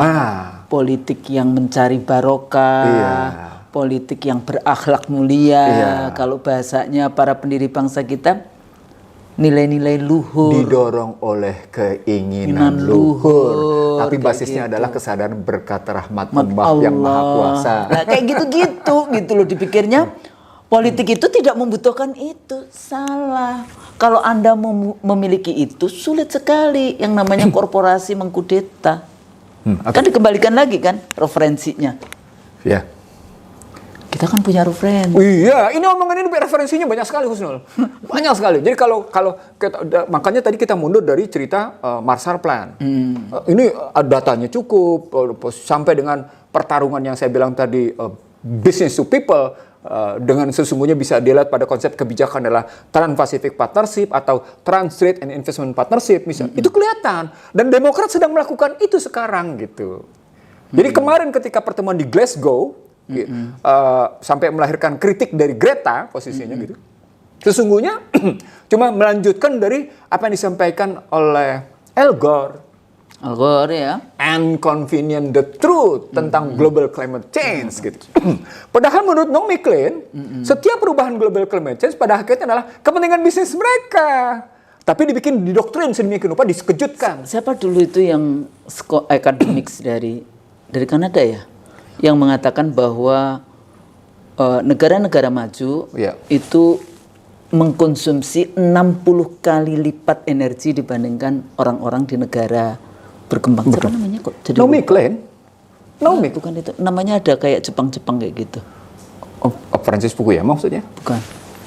politik yang mencari barokah, politik yang berakhlak mulia. Kalau bahasanya para pendiri bangsa kita, nilai-nilai luhur. Didorong oleh keinginan luhur. Tapi basisnya adalah kesadaran berkat rahmat Allah yang Maha Kuasa. Nah, kayak gitu-gitu gitu loh dipikirnya. Politik itu tidak membutuhkan itu. Salah. Kalau Anda memiliki itu, sulit sekali yang namanya korporasi mengkudeta. Kan dikembalikan lagi kan referensinya. Ya. Kita kan punya referensi. Iya, ini omongan ini referensinya banyak sekali, Husnul. Banyak sekali. Jadi kalau makanya tadi kita mundur dari cerita Marshall Plan. Ini datanya cukup sampai dengan pertarungan yang saya bilang tadi business to people dengan sesungguhnya bisa dilihat pada konsep kebijakan adalah Trans-Pacific Partnership atau Trans-Trade and Investment Partnership misalnya. Itu kelihatan dan Demokrat sedang melakukan itu sekarang gitu. Jadi kemarin ketika pertemuan di Glasgow sampai melahirkan kritik dari Greta posisinya gitu. Sesungguhnya cuma melanjutkan dari apa yang disampaikan oleh Al Gore, Al Gore ya. And convenient the truth tentang global climate change gitu. Padahal menurut Naomi Klein, setiap perubahan global climate change pada akhirnya adalah kepentingan bisnis mereka. Tapi dibikin didoktrin sedemikian rupa, disekejutkan. Siapa dulu itu yang academics dari Kanada ya, yang mengatakan bahwa negara-negara maju itu mengkonsumsi 60 kali lipat energi dibandingkan orang-orang di negara berkembang. Siapa namanya kok? Naomi Klein? Naomi? Bukan itu. Namanya ada kayak Jepang-Jepang kayak gitu. Oh, Francis Fukuyama maksudnya? Bukan.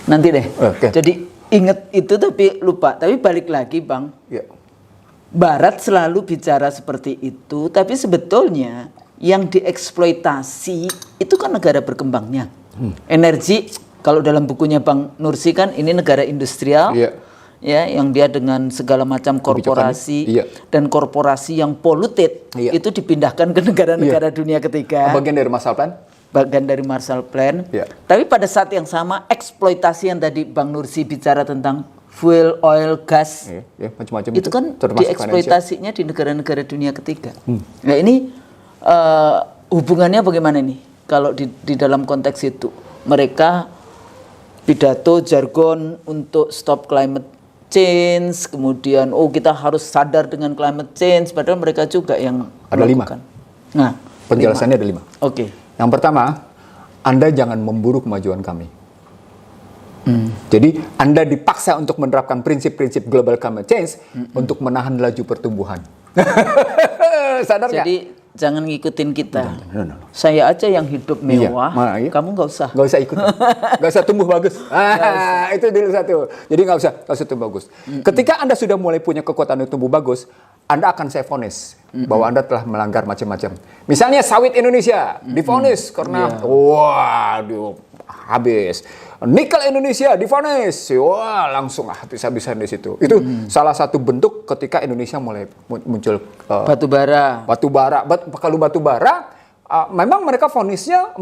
Nanti deh. Okay. Jadi ingat itu tapi lupa. Tapi balik lagi Bang. Yeah. Barat selalu bicara seperti itu. Tapi sebetulnya yang dieksploitasi itu kan negara berkembangnya. Energi, kalau dalam bukunya Bang Nursi kan ini negara industrial. Yeah. Ya, yang dia dengan segala macam korporasi dan korporasi yang polluted itu dipindahkan ke negara-negara dunia ketiga. Bagian dari Marshall Plan. Bagian dari Marshall Plan. Tapi pada saat yang sama eksploitasi yang tadi Bang Nursi bicara tentang fuel, oil, gas, macam-macam itu kan dieksploitasinya di negara-negara dunia ketiga. Nah ini hubungannya bagaimana nih? Kalau di dalam konteks itu mereka pidato jargon untuk stop climate change, kemudian kita harus sadar dengan climate change, padahal mereka juga yang ada melakukan. 5. Nah, penjelasannya ada 5. Oke. Yang pertama, Anda jangan memburu kemajuan kami. Jadi Anda dipaksa untuk menerapkan prinsip-prinsip global climate change untuk menahan laju pertumbuhan. Sadar nggak? Jadi jangan ngikutin kita. No. Saya aja yang hidup mewah, kamu nggak usah. Nggak usah ikut. Nggak usah tumbuh bagus. Itu dulu satu. Jadi nggak usah tumbuh bagus. Ketika Anda sudah mulai punya kekuatan untuk tumbuh bagus, Anda akan saya vonis bahwa Anda telah melanggar macam-macam. Misalnya sawit Indonesia divonis karena waduh habis. Nikel Indonesia divonis, wah langsung habis-habisan di situ. Itu salah satu bentuk ketika Indonesia mulai muncul batu bara. Kalau batu bara, memang mereka vonisnya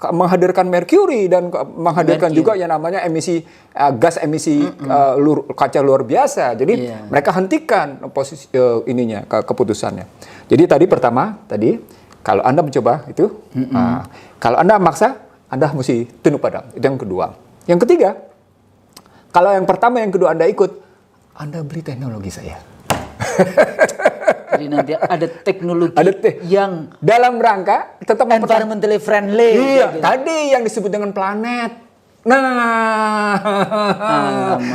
menghadirkan merkuri dan menghadirkan juga yang namanya emisi gas emisi kaca luar biasa. Jadi mereka hentikan posisi keputusannya. Jadi pertama kalau Anda mencoba itu, kalau Anda maksa, Anda mesti tunduk pada. Itu yang kedua. Yang ketiga, kalau yang pertama, yang kedua Anda ikut, Anda beli teknologi saya. Jadi nanti ada teknologi yang dalam rangka tetap environmentally friendly. Iya, gitu. Tadi yang disebut dengan planet. Nah,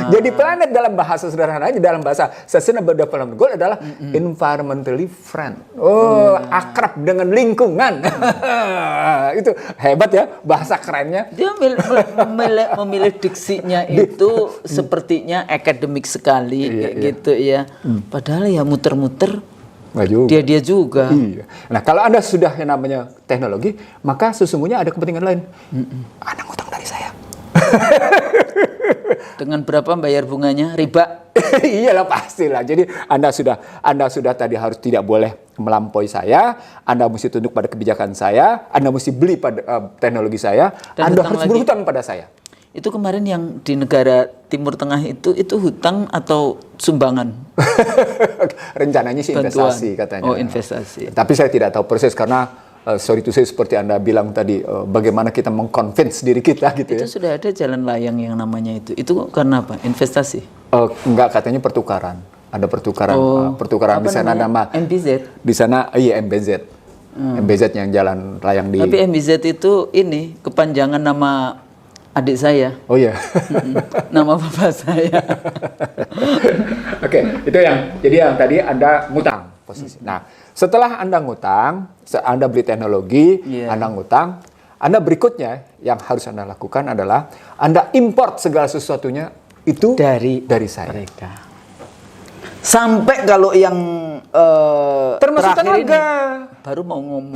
jadi planet dalam bahasa sederhananya, dalam bahasa Sustainable Development Goal adalah environmentally friend. Akrab dengan lingkungan. Itu hebat ya bahasa kerennya. Dia memilih diksinya itu sepertinya akademik sekali gitu ya. Padahal ya muter-muter. Dia juga. Iya. Nah, kalau Anda sudah yang namanya teknologi, maka sesungguhnya ada kepentingan lain. Anda ngutang dari saya. Dengan berapa bayar bunganya? Riba? Iyalah pastilah. Jadi Anda sudah tadi harus tidak boleh melampaui saya. Anda mesti tunduk pada kebijakan saya. Anda mesti beli pada teknologi saya. Dan Anda harus berhutang pada saya. Itu kemarin yang di negara Timur Tengah itu hutang atau sumbangan? Rencananya sih investasi katanya. Oh, investasi. Tapi saya tidak tahu persis karena sorry to say seperti Anda bilang tadi, bagaimana kita meng-convince diri kita gitu ya. Itu sudah ada jalan layang yang namanya itu. Itu karena apa? Investasi? Enggak, katanya pertukaran. Ada pertukaran. Pertukaran di sana nama MBZ. Di sana MBZ. MBZ yang jalan layang di. Tapi MBZ itu ini kepanjangan nama adik saya. Oh iya. Nama bapak saya. Oke, itu jadi yang tadi Anda ngutang posisi. Nah, setelah Anda ngutang, Anda beli teknologi, Anda ngutang, Anda berikutnya yang harus Anda lakukan adalah Anda import segala sesuatunya itu dari saya. Mereka. Sampai kalau yang termasuk tenaga ini, baru mau ngomong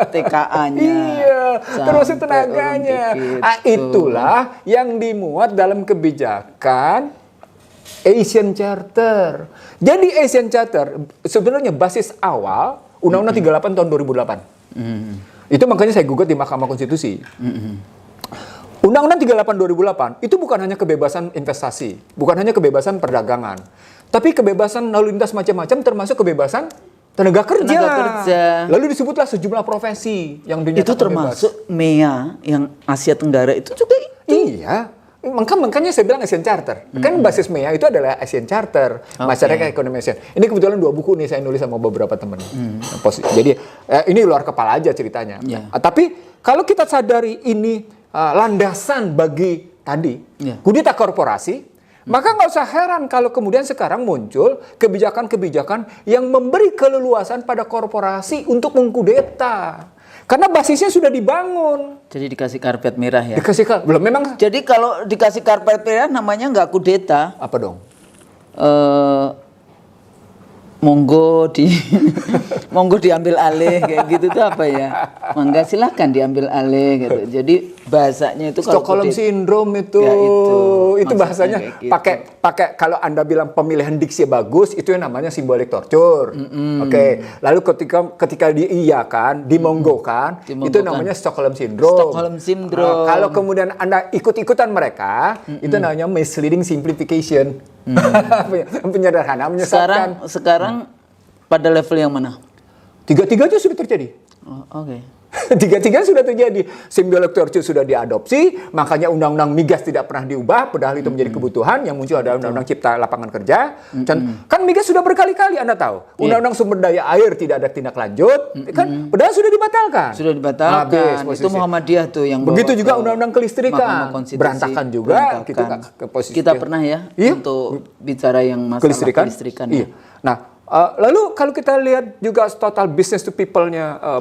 TKA-nya. Iya, termasuk tenaganya. Itulah yang dimuat dalam kebijakan Asian Charter. Jadi Asian Charter sebenarnya basis awal Undang-Undang 38 tahun 2008. Itu makanya saya gugat di Mahkamah Konstitusi. Undang-Undang 38 2008 itu bukan hanya kebebasan investasi, bukan hanya kebebasan perdagangan, Tapi kebebasan lalu lintas macam-macam termasuk kebebasan tenaga kerja. Lalu disebutlah sejumlah profesi yang dinyatakan itu termasuk bebas. MEA yang Asia Tenggara itu juga itu. Iya. Makanya saya bilang Asian Charter. Kan basis MEA itu adalah Asian Charter, Masyarakat Ekonomi ASEAN. Ini kebetulan 2 buku nih saya nulis sama beberapa teman. Jadi ini luar kepala aja ceritanya. Tapi kalau kita sadari ini landasan bagi tadi kudeta korporasi, maka nggak usah heran kalau kemudian sekarang muncul kebijakan-kebijakan yang memberi keleluasan pada korporasi untuk mengkudeta. Karena basisnya sudah dibangun. Jadi dikasih karpet merah ya? Belum memang. Jadi kalau dikasih karpet merah namanya nggak kudeta. Apa dong? Monggo diambil alih kayak gitu tuh apa ya? Mangga silakan diambil alih gitu. Jadi bahasanya itu kalau Stockholm Syndrome itu, ya itu bahasanya gitu. pakai kalau Anda bilang pemilihan diksi bagus itu yang namanya symbolic torture. Oke. Lalu ketika diiyakan, dimonggokan, itu namanya Stockholm Syndrome. Kalau kemudian Anda ikut-ikutan mereka, itu namanya misleading simplification. Penyederhanaan, menyesatkan. Sekarang pada level yang mana? Tiga-tiga aja sudah terjadi. Oke. Tiga-tiga sudah terjadi. Symbolic torture sudah diadopsi, makanya undang-undang migas tidak pernah diubah, padahal itu menjadi kebutuhan. Yang muncul adalah undang-undang cipta lapangan kerja. Dan kan migas sudah berkali-kali Anda tahu. Undang-undang sumber daya air tidak ada tindak lanjut, kan? Padahal sudah dibatalkan. Sudah dibatalkan. Itu Muhammadiyah tuh yang begitu juga undang-undang kelistrikan berantakan juga. Kita pernah ya untuk bicara yang masalah kelistrikan. Iya. Nah, lalu kalau kita lihat juga total business to people-nya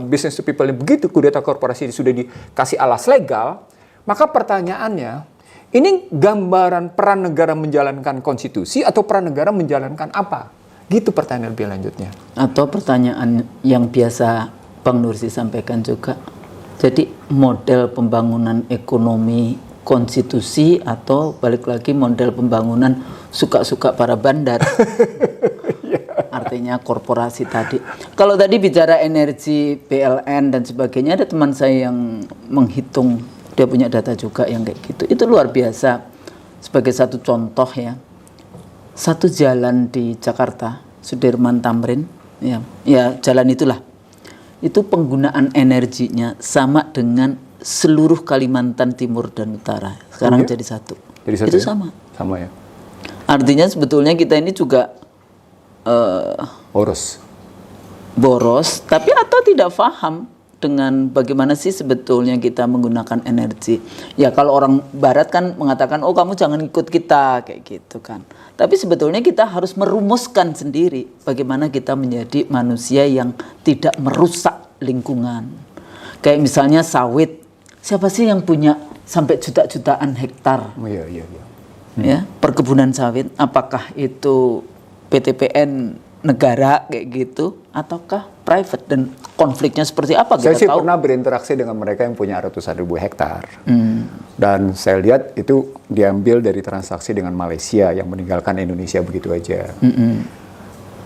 begitu kudeta korporasi sudah dikasih alas legal, maka pertanyaannya, ini gambaran peran negara menjalankan konstitusi atau peran negara menjalankan apa? Gitu pertanyaan lebih lanjutnya. Atau pertanyaan yang biasa Bang Nursi sampaikan juga. Jadi model pembangunan ekonomi konstitusi atau balik lagi model pembangunan suka-suka para bandar. Artinya korporasi tadi. Kalau tadi bicara energi, PLN dan sebagainya, ada teman saya yang menghitung, dia punya data juga yang kayak gitu. Itu luar biasa. Sebagai satu contoh ya, satu jalan di Jakarta, Sudirman Tamrin, ya jalan itulah. Itu penggunaan energinya sama dengan seluruh Kalimantan Timur dan Utara. Sekarang jadi satu. Itu sama. Sama ya. Artinya sebetulnya kita ini juga boros, tapi atau tidak paham dengan bagaimana sih sebetulnya kita menggunakan energi. Ya kalau orang Barat kan mengatakan, oh kamu jangan ikut kita, kayak gitu kan. Tapi sebetulnya kita harus merumuskan sendiri bagaimana kita menjadi manusia yang tidak merusak lingkungan. Kayak misalnya sawit, siapa sih yang punya sampai juta-jutaan hektar? Ya, perkebunan sawit, apakah itu PTPN negara kayak gitu ataukah private, dan konfliknya seperti apa kita tahu. Saya sih pernah berinteraksi dengan mereka yang punya ratusan ribu hektar. Dan saya lihat itu diambil dari transaksi dengan Malaysia yang meninggalkan Indonesia begitu aja.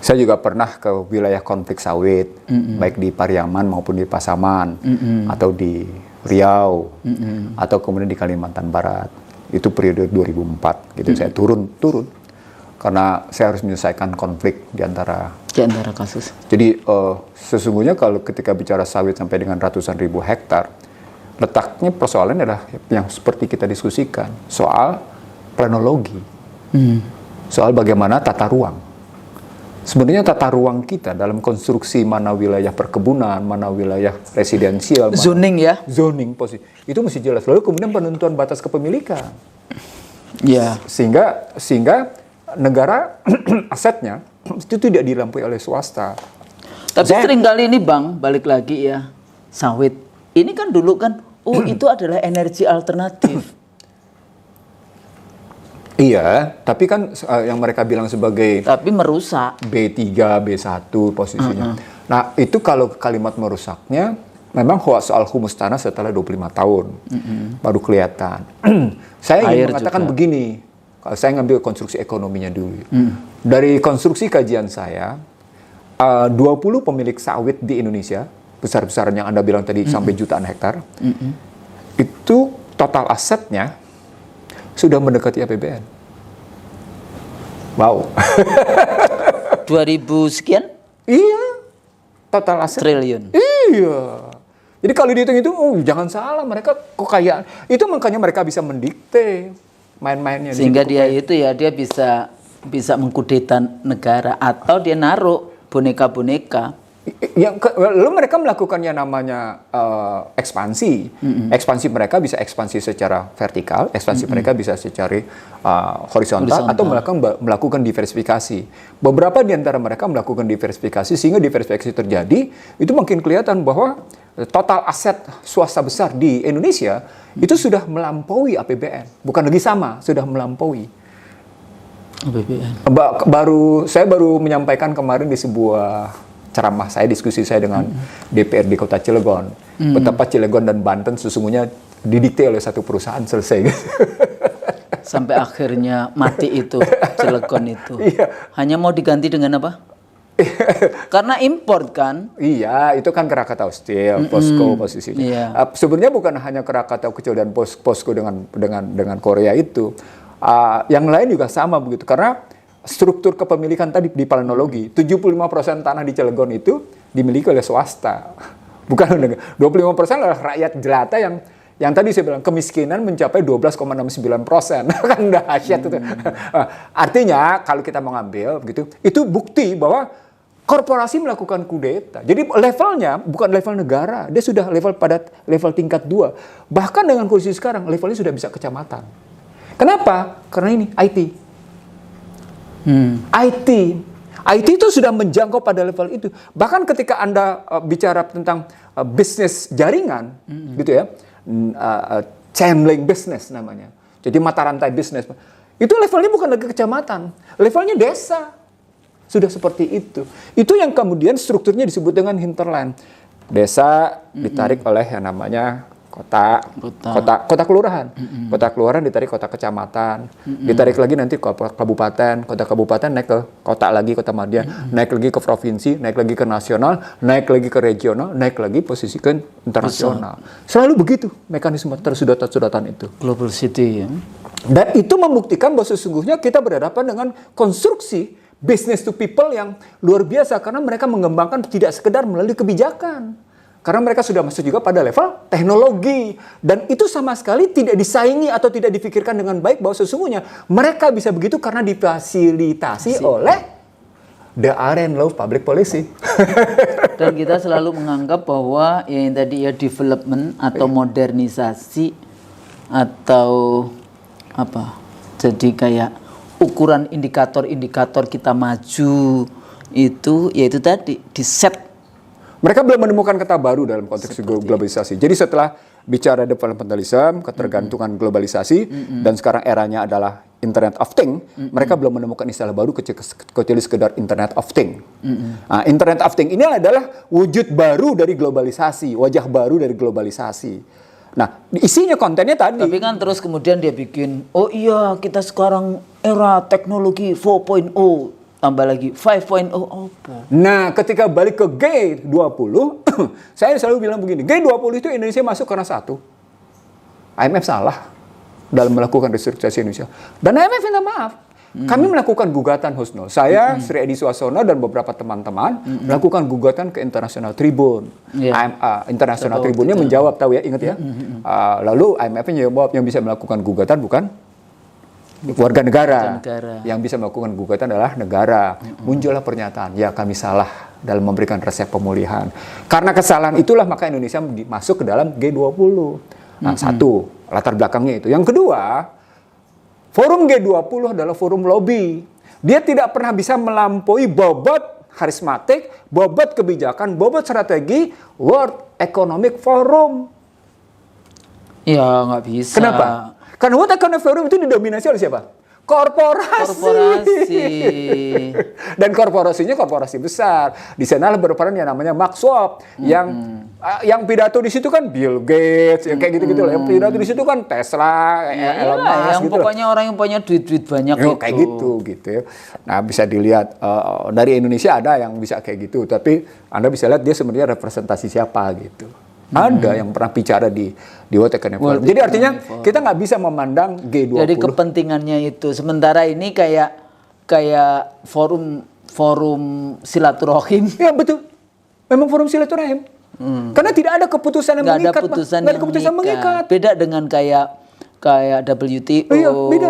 Saya juga pernah ke wilayah konflik sawit, baik di Pariaman maupun di Pasaman, atau di Riau, atau kemudian di Kalimantan Barat. Itu periode 2004 gitu. Saya turun karena saya harus menyelesaikan konflik di antara kasus. Jadi sesungguhnya kalau ketika bicara sawit sampai dengan ratusan ribu hektar, letaknya persoalannya adalah yang seperti kita diskusikan, soal planologi, soal bagaimana tata ruang. Sebenarnya tata ruang kita dalam konstruksi mana wilayah perkebunan, mana wilayah residensial, zoning posisi itu mesti jelas. Lalu kemudian penentuan batas kepemilikan, sehingga negara asetnya itu tidak dilampaui oleh swasta. Tapi seringkali ini Bang, balik lagi ya, sawit. Ini kan dulu kan, itu adalah energi alternatif. Iya, tapi kan yang mereka bilang sebagai tapi merusak. B3, B1 posisinya. Nah, itu kalau kalimat merusaknya memang soal humus tanah setelah 25 tahun baru kelihatan. Saya ingin mengatakan juga begini, kalau saya ngambil konstruksi ekonominya dulu. Dari konstruksi kajian saya, 20 pemilik sawit di Indonesia, besar-besaran yang Anda bilang tadi sampai jutaan hektar, itu total asetnya sudah mendekati APBN. Wow. 2000 sekian Iya. Total aset. triliun. Iya. Jadi kalau dihitung itu, jangan salah, mereka kekayaan. Itu makanya mereka bisa mendikte main-mainnya. Sehingga dia itu ya, dia bisa mengkudeta negara atau dia naruh boneka-boneka. Lalu mereka melakukan yang namanya ekspansi. Ekspansi mereka bisa ekspansi secara vertikal, ekspansi mereka bisa secara horizontal, atau melakukan diversifikasi. Beberapa di antara mereka melakukan diversifikasi, sehingga diversifikasi terjadi, itu makin kelihatan bahwa total aset swasta besar di Indonesia itu sudah melampaui APBN. Bukan lagi sama, sudah melampaui. APBN. Saya baru menyampaikan kemarin di sebuah ceramah saya, diskusi saya dengan DPRD Kota Cilegon, betapa Cilegon dan Banten sesungguhnya didikte oleh satu perusahaan, selesai. Sampai akhirnya mati itu Cilegon itu. Iya. Hanya mau diganti dengan apa? Karena import kan? Iya, itu kan Krakatau Steel, POSCO posisinya. Iya. Sebenarnya bukan hanya Krakatau kecil dan POSCO dengan Korea itu. Yang lain juga sama begitu, karena struktur kepemilikan tadi di planologi, 75% tanah di Cilegon itu dimiliki oleh swasta. Bukan negara. 25% adalah rakyat jelata yang tadi saya bilang kemiskinan mencapai 12,69%. Kan dahsyat itu. Artinya kalau kita mau ngambil begitu, itu bukti bahwa korporasi melakukan kudeta. Jadi levelnya bukan level negara, dia sudah level tingkat 2. Bahkan dengan kondisi sekarang levelnya sudah bisa kecamatan. Kenapa? Karena ini IT. IT itu sudah menjangkau pada level itu. Bahkan ketika Anda bicara tentang bisnis jaringan, gitu ya, chain link business namanya. Jadi mata rantai bisnis. Itu levelnya bukan lagi kecamatan, levelnya desa. Sudah seperti itu. Itu yang kemudian strukturnya disebut dengan hinterland. Desa ditarik oleh yang namanya kota kelurahan. Kota kelurahan ditarik kota kecamatan. Ditarik lagi nanti ke kabupaten. Kota kabupaten naik ke kota lagi, kota madya. Naik lagi ke provinsi, naik lagi ke nasional, naik lagi ke regional, naik lagi posisi ke internasional. Selalu begitu mekanisme tersudat-sudatan itu. Global City ya. Dan itu membuktikan bahwa sesungguhnya kita berhadapan dengan konstruksi business to people yang luar biasa, karena mereka mengembangkan tidak sekedar melalui kebijakan, karena mereka sudah masuk juga pada level teknologi, dan itu sama sekali tidak disaingi atau tidak difikirkan dengan baik bahwa sesungguhnya mereka bisa begitu karena difasilitasi oleh the RN Law Public Policy. Dan kita selalu menganggap bahwa yang tadi ya development atau modernisasi atau apa, jadi kayak ukuran indikator-indikator kita maju itu yaitu tadi di set. Mereka belum menemukan kata baru dalam konteks globalisasi. Jadi setelah bicara developmentalism, ketergantungan globalisasi, dan sekarang eranya adalah Internet of Things, mereka belum menemukan istilah baru kecuali sekedar Internet of Things. Nah, Internet of Things ini adalah wujud baru dari globalisasi, wajah baru dari globalisasi. Nah, isinya kontennya tadi. Tapi kan terus kemudian dia bikin, oh iya kita sekarang era teknologi 4.0, tambah lagi 5.0 apa? Nah, ketika balik ke G20, saya selalu bilang begini, G20 itu Indonesia masuk karena satu, IMF salah dalam melakukan restrukturisasi Indonesia. Dan IMF minta maaf. Kami melakukan gugatan, Husnul. Saya, Sri Edi Suasono, dan beberapa teman-teman melakukan gugatan ke International Tribune. International Tribune-nya menjawab, tahu ya, ingat ya. Lalu IMF-nya menjawab, yang bisa melakukan gugatan bukan warga negara. Yang bisa melakukan gugatan adalah negara. Muncullah pernyataan, ya kami salah dalam memberikan resep pemulihan. Karena kesalahan itulah maka Indonesia masuk ke dalam G20. Nah, satu, latar belakangnya itu. Yang kedua, forum G20 adalah forum lobby. Dia tidak pernah bisa melampaui bobot karismatik, bobot kebijakan, bobot strategi World Economic Forum. Ya, nggak bisa. Kenapa? Karena World Economic Forum itu didominasi oleh siapa? Korporasi. Dan korporasinya korporasi besar. Di sana berperan yang namanya Mark Schwab, yang pidato di situ kan Bill Gates, yang kayak gitu-gitu loh. Yang pidato di situ kan Tesla, Elon Musk yang gitu. Pokoknya orang yang punya duit banyak itu. Kayak gitu. Nah, bisa dilihat dari Indonesia ada yang bisa kayak gitu, tapi Anda bisa lihat dia sebenarnya representasi siapa gitu. Ada yang pernah bicara di World Economic Forum. Jadi artinya kita nggak bisa memandang G20. Jadi kepentingannya itu. Sementara ini kayak kayak forum silaturahim. Ya betul. Memang forum silaturahim. Karena tidak ada keputusan yang mengikat. Nggak ada keputusan mengikat. Beda dengan kayak WTO. Iya, beda.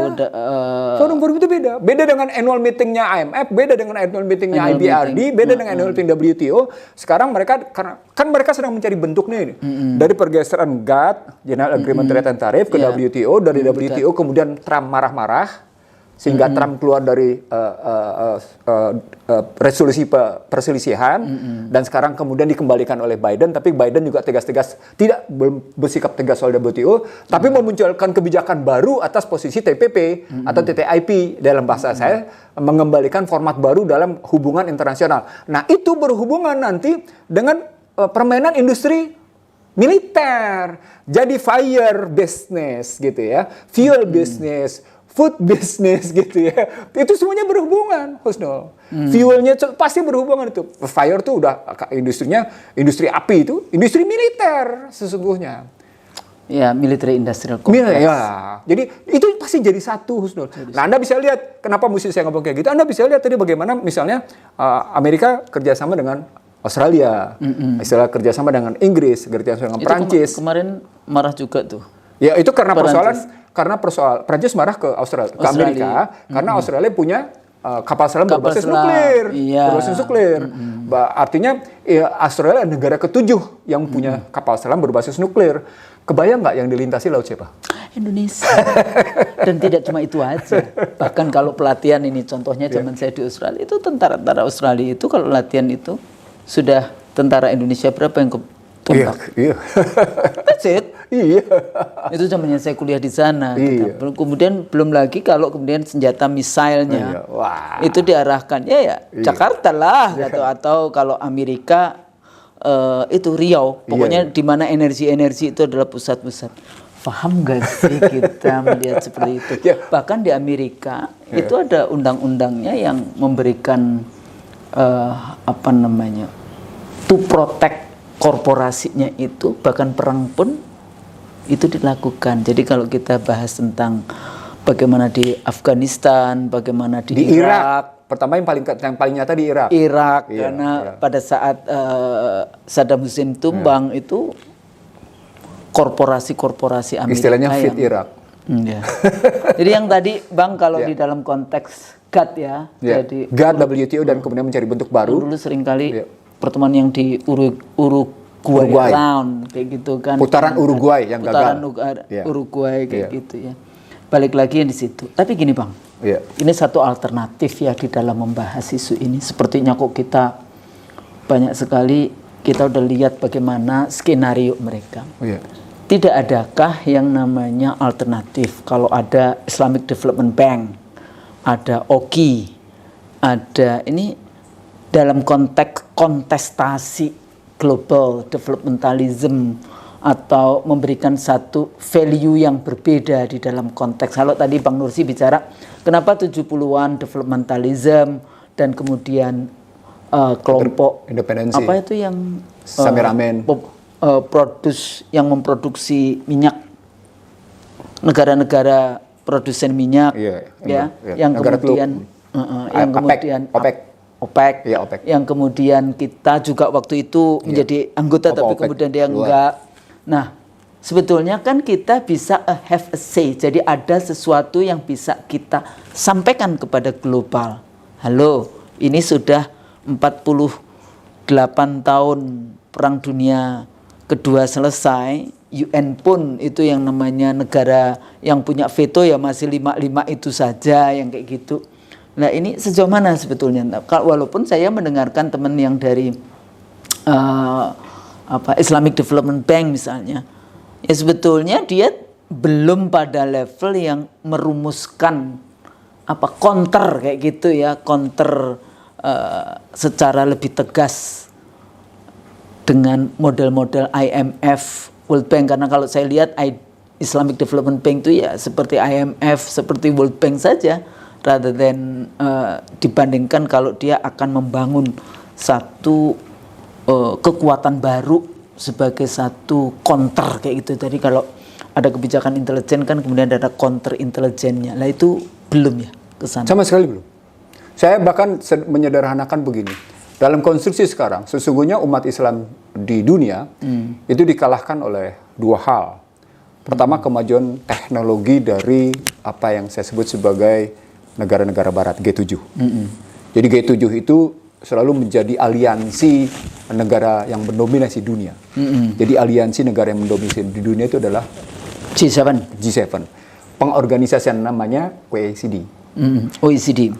Forum-forum itu beda. Beda dengan annual meetingnya IMF, beda dengan annual meetingnya IBRD, beda dengan annual meeting WTO. Sekarang mereka, kan mereka sedang mencari bentuk nih. Dari pergeseran GATT, General Agreement Trade and Tariff, ke WTO. Dari WTO kemudian Trump marah-marah. Sehingga Trump keluar dari resolusi perselisihan. Dan sekarang kemudian dikembalikan oleh Biden. Tapi Biden juga tegas-tegas tidak bersikap tegas soal WTO. Tapi memunculkan kebijakan baru atas posisi TPP atau TTIP. Dalam bahasa saya, mengembalikan format baru dalam hubungan internasional. Nah itu berhubungan nanti dengan permainan industri militer. Jadi fire business gitu ya. Fuel business. Food business gitu ya. Itu semuanya berhubungan, Husnul. Fuelnya pasti berhubungan itu. Fire tuh udah industrinya, industri api itu, industri militer sesungguhnya. Ya, military industrial complex. Ya. Jadi itu pasti jadi satu, Husnul. Nah, Anda bisa lihat kenapa mesti saya ngomong kayak gitu. Anda bisa lihat tadi bagaimana misalnya Amerika kerjasama dengan Australia, istilah kerjasama dengan Inggris, kerjasama dengan Prancis. Kemarin marah juga tuh. Ya itu karena Prancis marah ke Amerika karena Australia punya kapal selam berbasis nuklir. Berbasis nuklir. Artinya Australia negara ke-7 yang punya kapal selam berbasis nuklir. Kebayang nggak yang dilintasi laut siapa? Indonesia. Dan tidak cuma itu aja. Bahkan kalau pelatihan ini contohnya zaman saya di Australia itu tentara Australia itu kalau latihan itu sudah tentara Indonesia berapa yang tuntak? Iya. That's it. Iya. Itu zamannya saya kuliah di sana. Iya. Kemudian belum lagi kalau kemudian senjata misailnya itu diarahkan Jakarta lah atau kalau Amerika itu Riau. Pokoknya di mana energi itu adalah pusat-pusat. Paham gak sih kita melihat seperti itu? Bahkan di Amerika itu ada undang-undangnya yang memberikan to protect korporasinya itu, bahkan perang pun itu dilakukan. Jadi kalau kita bahas tentang bagaimana di Afghanistan, bagaimana di Irak. Pertama yang paling nyata di Irak. Karena pada saat Saddam Hussein tumbang itu korporasi Amerika istilahnya fit Irak. Jadi yang tadi Bang kalau di dalam konteks GATT jadi GATT, WTO dan kemudian mencari bentuk baru. Dulu seringkali pertemuan yang di Uruguay round kayak gitu kan. Putaran Uruguay yang gagal. Uruguay kayak gitu ya. Balik lagi di situ. Tapi gini Bang. Ini satu alternatif ya di dalam membahas isu ini. Sepertinya kok kita banyak sekali kita udah lihat bagaimana skenario mereka. Tidak adakah yang namanya alternatif? Kalau ada Islamic Development Bank, ada OKI, ada ini dalam konteks kontestasi global developmentalism atau memberikan satu value yang berbeda di dalam konteks. Kalau tadi Bang Nursi bicara kenapa 70-an developmentalism dan kemudian kelompok independensi. Apa itu yang Samiramen yang memproduksi minyak, negara-negara produsen minyak yang kemudian yang kemudian OPEC. Yang kemudian kita juga waktu itu menjadi anggota tapi kemudian dia enggak. Nah, sebetulnya kan kita bisa have a say. Jadi ada sesuatu yang bisa kita sampaikan kepada global. Halo, ini sudah 48 tahun Perang Dunia Kedua selesai. UN pun itu yang namanya negara yang punya veto ya masih 5-5 itu saja yang kayak gitu. Nah ini sejauh mana sebetulnya? Walaupun saya mendengarkan teman yang dari Islamic Development Bank misalnya, ya sebetulnya dia belum pada level yang merumuskan counter kayak gitu ya, counter secara lebih tegas dengan model-model IMF, World Bank. Karena kalau saya lihat Islamic Development Bank itu ya seperti IMF, seperti World Bank saja. Rather than dibandingkan kalau dia akan membangun satu kekuatan baru sebagai satu counter kayak gitu. Jadi kalau ada kebijakan intelijen kan kemudian ada counter intelijennya. Lah itu belum ya ke sana. Sama sekali belum. Saya bahkan menyederhanakan begini. Dalam konstruksi sekarang, sesungguhnya umat Islam di dunia itu dikalahkan oleh dua hal. Pertama, kemajuan teknologi dari apa yang saya sebut sebagai negara-negara barat, G7. Jadi G7 itu selalu menjadi aliansi negara yang mendominasi dunia. Jadi aliansi negara yang mendominasi di dunia itu adalah G7. Pengorganisasian namanya OECD. OECD.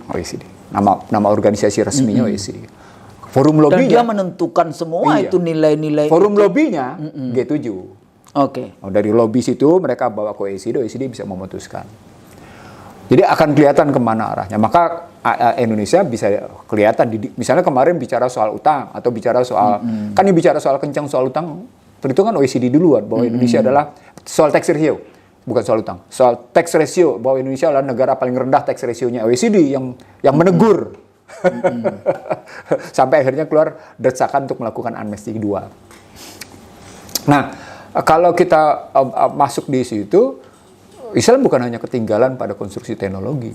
Nama organisasi resminya OECD. Forum lobbynya. Dan dia menentukan semua itu nilai-nilai. Forum lobbynya G7. Oke. Dari lobby situ mereka bawa ke OECD, OECD bisa memutuskan. Jadi akan kelihatan kemana arahnya. Maka Indonesia bisa kelihatan. Misalnya kemarin bicara soal utang atau bicara soal kan ini bicara soal kencang soal utang. Perhitungan OECD duluan bahwa Indonesia adalah soal tax ratio, bukan soal utang. Soal tax ratio bahwa Indonesia adalah negara paling rendah tax ratio-nya OECD yang menegur. Sampai akhirnya keluar desakan untuk melakukan amnesti 2. Nah, kalau kita masuk di situ, Islam bukan hanya ketinggalan pada konstruksi teknologi.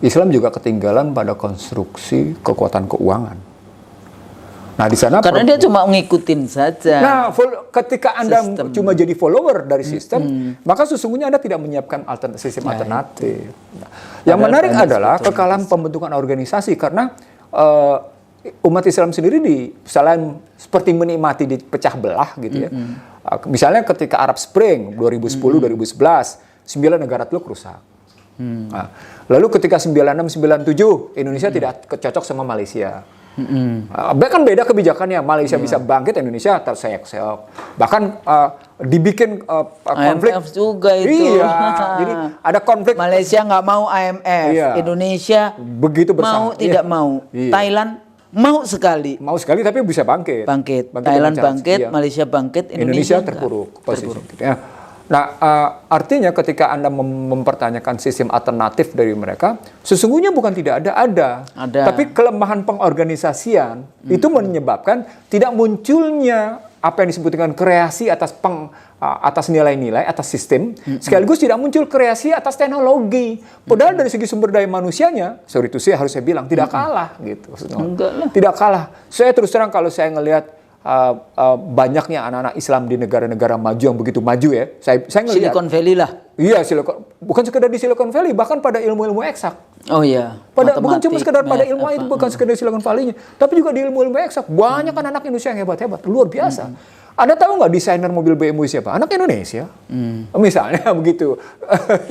Islam juga ketinggalan pada konstruksi kekuatan keuangan. Nah, di sana karena dia cuma ngikutin saja. Nah, ketika Anda cuma jadi follower dari sistem, maka sesungguhnya Anda tidak menyiapkan sistem alternatif. Nah, yang menarik adalah kekalahan pembentukan organisasi karena umat Islam sendiri selain seperti menikmati dipecah belah gitu ya. Misalnya ketika Arab Spring 2010-2011 9 negara teluk rusak. Nah, lalu ketika 96-97 Indonesia tidak cocok sama Malaysia. Bahkan beda kebijakannya. Malaysia bisa bangkit, Indonesia terseok-seok. Bahkan dibikin konflik IMF juga itu. Iya, jadi ada konflik. Malaysia nggak mau IMF, Indonesia begitu mau tidak mau. Thailand mau sekali tapi bisa bangkit. Thailand bangkit, Malaysia bangkit, Indonesia terpuruk posisi. Ya. Nah, artinya ketika Anda mempertanyakan sistem alternatif dari mereka, sesungguhnya bukan tidak ada. Tapi kelemahan pengorganisasian itu menyebabkan tidak munculnya apa yang disebut dengan kreasi atas nilai-nilai, atas sistem, sekaligus tidak muncul kreasi atas teknologi. Padahal dari segi sumber daya manusianya, harus saya bilang, tidak kalah gitu. Tidak kalah. Saya terus terang kalau saya ngelihat banyaknya anak-anak Islam di negara-negara maju yang begitu maju ya. Saya ngelihat Silicon Valley lah. Iya, bukan sekedar di Silicon Valley, bahkan pada ilmu-ilmu eksak. Oh iya. Bukan cuma sekedar pada ilmu itu, bukan sekedar Silicon Valley-nya, tapi juga di ilmu-ilmu eksak. Banyak anak Indonesia yang hebat-hebat, luar biasa. Anda tahu nggak desainer mobil BMW siapa? Anak Indonesia. Misalnya begitu.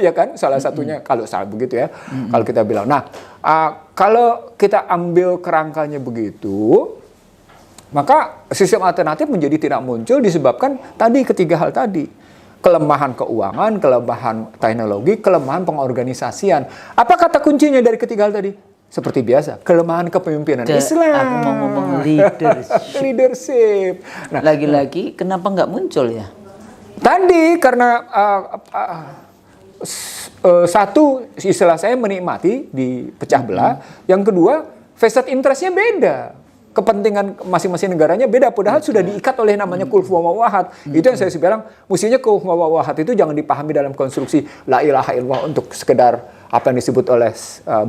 Ya kan, salah satunya kalau salah begitu ya. Kalau kita bilang. Nah, kalau kita ambil kerangkanya begitu, maka sistem alternatif menjadi tidak muncul disebabkan ketiga hal tadi. Kelemahan keuangan, kelemahan teknologi, kelemahan pengorganisasian. Apa kata kuncinya dari ketiga hal tadi? Seperti biasa, kelemahan kepemimpinan Islam. Aku mau ngomong leadership. Nah, lagi-lagi kenapa nggak muncul ya? Tadi karena satu, istilah saya menikmati di pecah belah. Yang kedua, vested interest-nya beda. Kepentingan masing-masing negaranya beda, padahal sudah diikat oleh namanya kulhu wa wahad. Itu yang saya bilang, mestinya kulhu wa wahad itu jangan dipahami dalam konstruksi la ilaha illallah untuk sekedar apa yang disebut oleh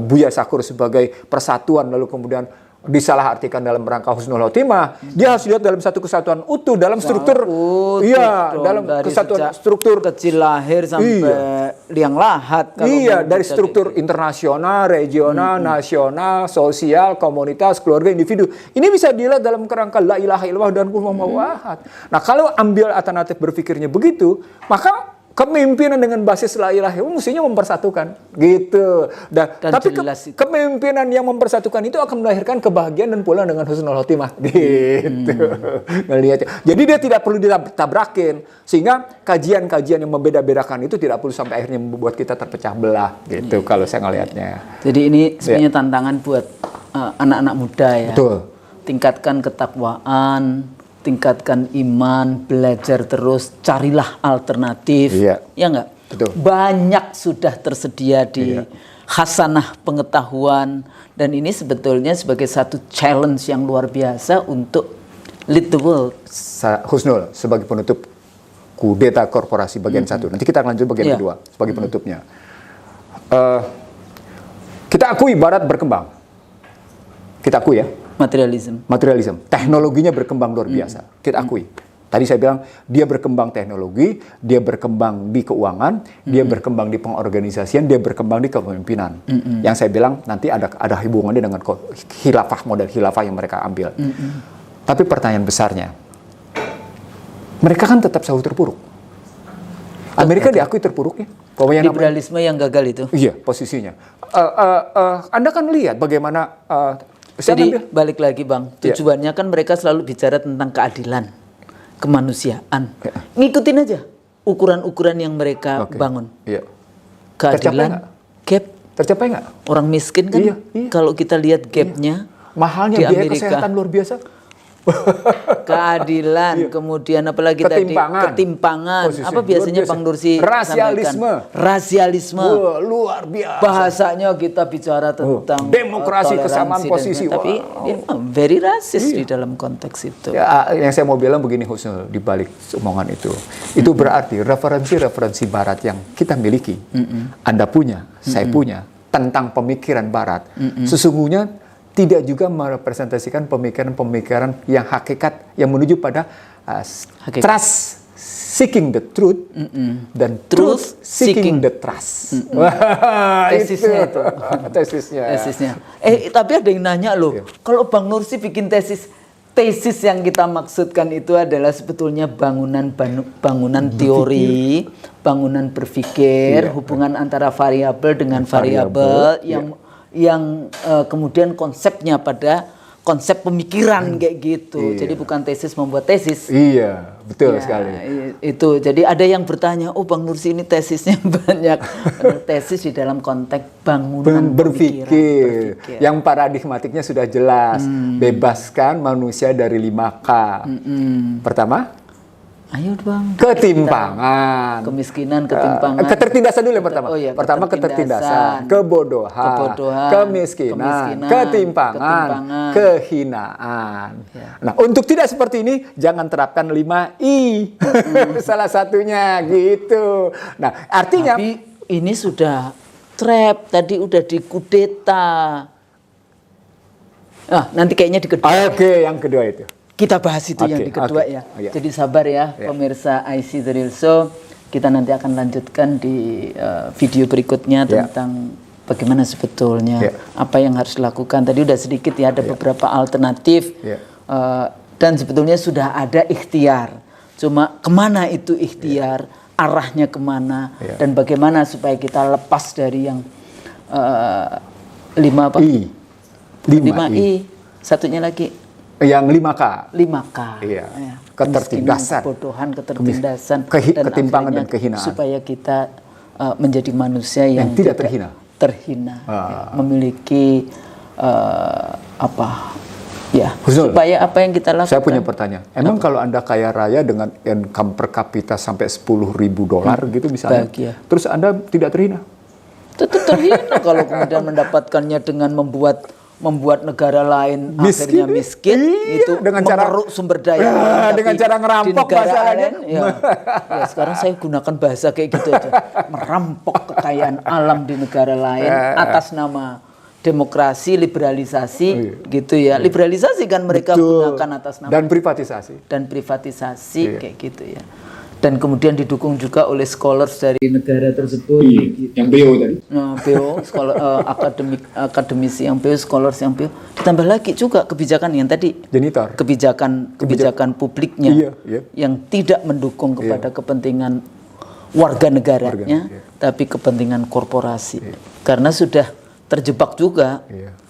Buya Syakur sebagai persatuan, lalu kemudian disalahartikan dalam rangka husnul khotimah. Dia harus lihat dalam satu kesatuan utuh, dalam struktur, dalam kesatuan struktur kecil lahir sampai liang lahat. Dari struktur internasional, regional, nasional, sosial, komunitas, keluarga, individu. Ini bisa dilihat dalam kerangka la ilaha illallah dan qul huwallahu ahad. Nah, kalau ambil alternatif berpikirnya begitu, maka kepemimpinan dengan basis la ilaha illallah mestinya mempersatukan gitu. Tapi kepemimpinan yang mempersatukan itu akan melahirkan kebahagiaan dan pulang dengan husnul khotimah gitu. Ngelihatnya. Jadi dia tidak perlu ditabrakin sehingga kajian-kajian yang membeda-bedakan itu tidak perlu sampai akhirnya membuat kita terpecah belah gitu kalau saya ngelihatnya. Jadi ini sebenarnya tantangan buat anak-anak muda ya. Betul. Tingkatkan ketakwaan, tingkatkan iman, belajar terus, carilah alternatif. Ya enggak? Betul. Banyak sudah tersedia di hasanah pengetahuan, dan ini sebetulnya sebagai satu challenge yang luar biasa untuk lead the world. Husnul, sebagai penutup kudeta korporasi bagian 1. Nanti kita lanjut bagian kedua sebagai penutupnya. Kita akui Barat berkembang. Kita akui ya. Materialism. Teknologinya berkembang luar biasa. Kita akui. Tadi saya bilang dia berkembang teknologi, dia berkembang di keuangan, dia berkembang di pengorganisasian, dia berkembang di kepemimpinan. Yang saya bilang nanti ada hubungannya dengan model khilafah yang mereka ambil. Tapi pertanyaan besarnya, mereka kan tetap selalu terpuruk. Amerika diakui terpuruk ya. Liberalisme yang gagal itu. Iya, posisinya. Anda kan lihat bagaimana. Jadi balik lagi Bang, tujuannya kan mereka selalu bicara tentang keadilan, kemanusiaan. Ngikutin aja ukuran-ukuran yang mereka bangun. Iya. Keadilan, gap. Tercapai nggak? Orang miskin kan, kalau kita lihat gapnya, mahalnya di biaya Amerika, kesehatan luar biasa. Keadilan, kemudian apalagi ketimpangan. Posisi, apa biasanya Bang Nursi rasialisme. Luar biasa. Bahasanya kita bicara tentang demokrasi, kesamaan posisi. Tapi very rasis di dalam konteks itu. Ya, yang saya mau bilang begini Husnul, di balik omongan itu berarti referensi Barat yang kita miliki, Anda punya, saya punya, tentang pemikiran Barat, sesungguhnya tidak juga merepresentasikan pemikiran-pemikiran yang hakikat, yang menuju pada trust seeking the truth dan truth seeking the trust. Tesisnya itu. Tesisnya. Tapi ada yang nanya loh, kalau Bang Nursi bikin tesis yang kita maksudkan itu adalah sebetulnya bangunan teori, bangunan berpikir, hubungan antara variabel dengan variabel yang kemudian konsepnya pada konsep pemikiran kayak gitu. Jadi bukan tesis membuat tesis. Iya, betul sekali. Itu. Jadi ada yang bertanya, "Oh, Bang Nursi ini tesisnya banyak." Tesis di dalam konteks bangunan berpikir. Yang paradigmatiknya sudah jelas. Bebaskan manusia dari 5K. Pertama, ayo Bang. Ketimpangan. Kemiskinan, ketimpangan. Ketertindasan dulu yang pertama. Pertama ketertindasan, kebodohan, kemiskinan, ketimpangan, kehinaan. Nah, untuk tidak seperti ini, jangan terapkan 5I. Salah satunya gitu. Nah, artinya. Tapi ini sudah trap, tadi udah dikudeta. Nanti kayaknya di kedua. Oke, yang kedua itu. Kita bahas itu yang di kedua ya. Jadi sabar ya pemirsa IC The Real Show. Kita nanti akan lanjutkan di video berikutnya tentang bagaimana sebetulnya apa yang harus dilakukan. Tadi udah sedikit ya, ada beberapa alternatif dan sebetulnya sudah ada ikhtiar. Cuma kemana itu ikhtiar, arahnya kemana dan bagaimana supaya kita lepas dari yang 5I. Satunya lagi. Yang 5K. 5K. Iya. Ketertindasan. Kebodohan, ketertindasan. Ketimpangan dan kehinaan. Supaya kita menjadi manusia yang tidak terhina. Memiliki Husnul, supaya apa yang kita lakukan. Saya punya pertanyaan. Emang kalau Anda kaya raya dengan income per kapita sampai $10.000 gitu misalnya. Bahagia. Terus Anda tidak terhina? Tetap terhina kalau kemudian mendapatkannya dengan membuat negara lain akhirnya miskin itu dengan cara mengeruk sumber daya dengan cara ngerampok masalahnya. Sekarang saya gunakan bahasa kayak gitu aja, merampok kekayaan alam di negara lain atas nama demokrasi, liberalisasi gitu ya. Liberalisasi kan mereka gunakan atas nama dan privatisasi kayak gitu ya. Dan kemudian didukung juga oleh scholars dari negara tersebut. Yang BO tadi. BO, akademisi yang BO, scholars yang BO. Ditambah lagi juga kebijakan yang tadi. Janitor. Kebijakan publiknya yang tidak mendukung kepada kepentingan warga negaranya, tapi kepentingan korporasi. Karena sudah terjebak juga.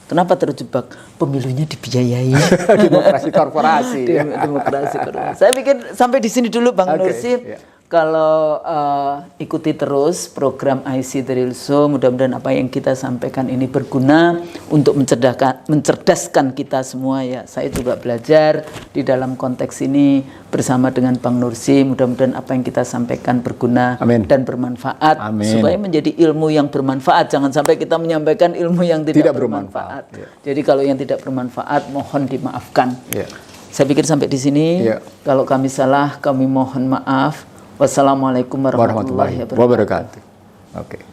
Kenapa terjebak? Pemilunya dibiayai. Demokrasi korporasi. Demokrasi korporasi. Saya pikir sampai di sini dulu Bang Nursi. Kalau ikuti terus program IC The Real Show, mudah-mudahan apa yang kita sampaikan ini berguna untuk mencerdaskan kita semua ya. Saya juga belajar di dalam konteks ini bersama dengan Bang Nursi. Mudah-mudahan apa yang kita sampaikan berguna dan bermanfaat. Supaya menjadi ilmu yang bermanfaat. Jangan sampai kita menyampaikan ilmu yang tidak bermanfaat. Jadi kalau yang tidak bermanfaat mohon dimaafkan. Saya pikir sampai di sini. Kalau kami salah, kami mohon maaf. Wassalamualaikum warahmatullahi wabarakatuh. Oke.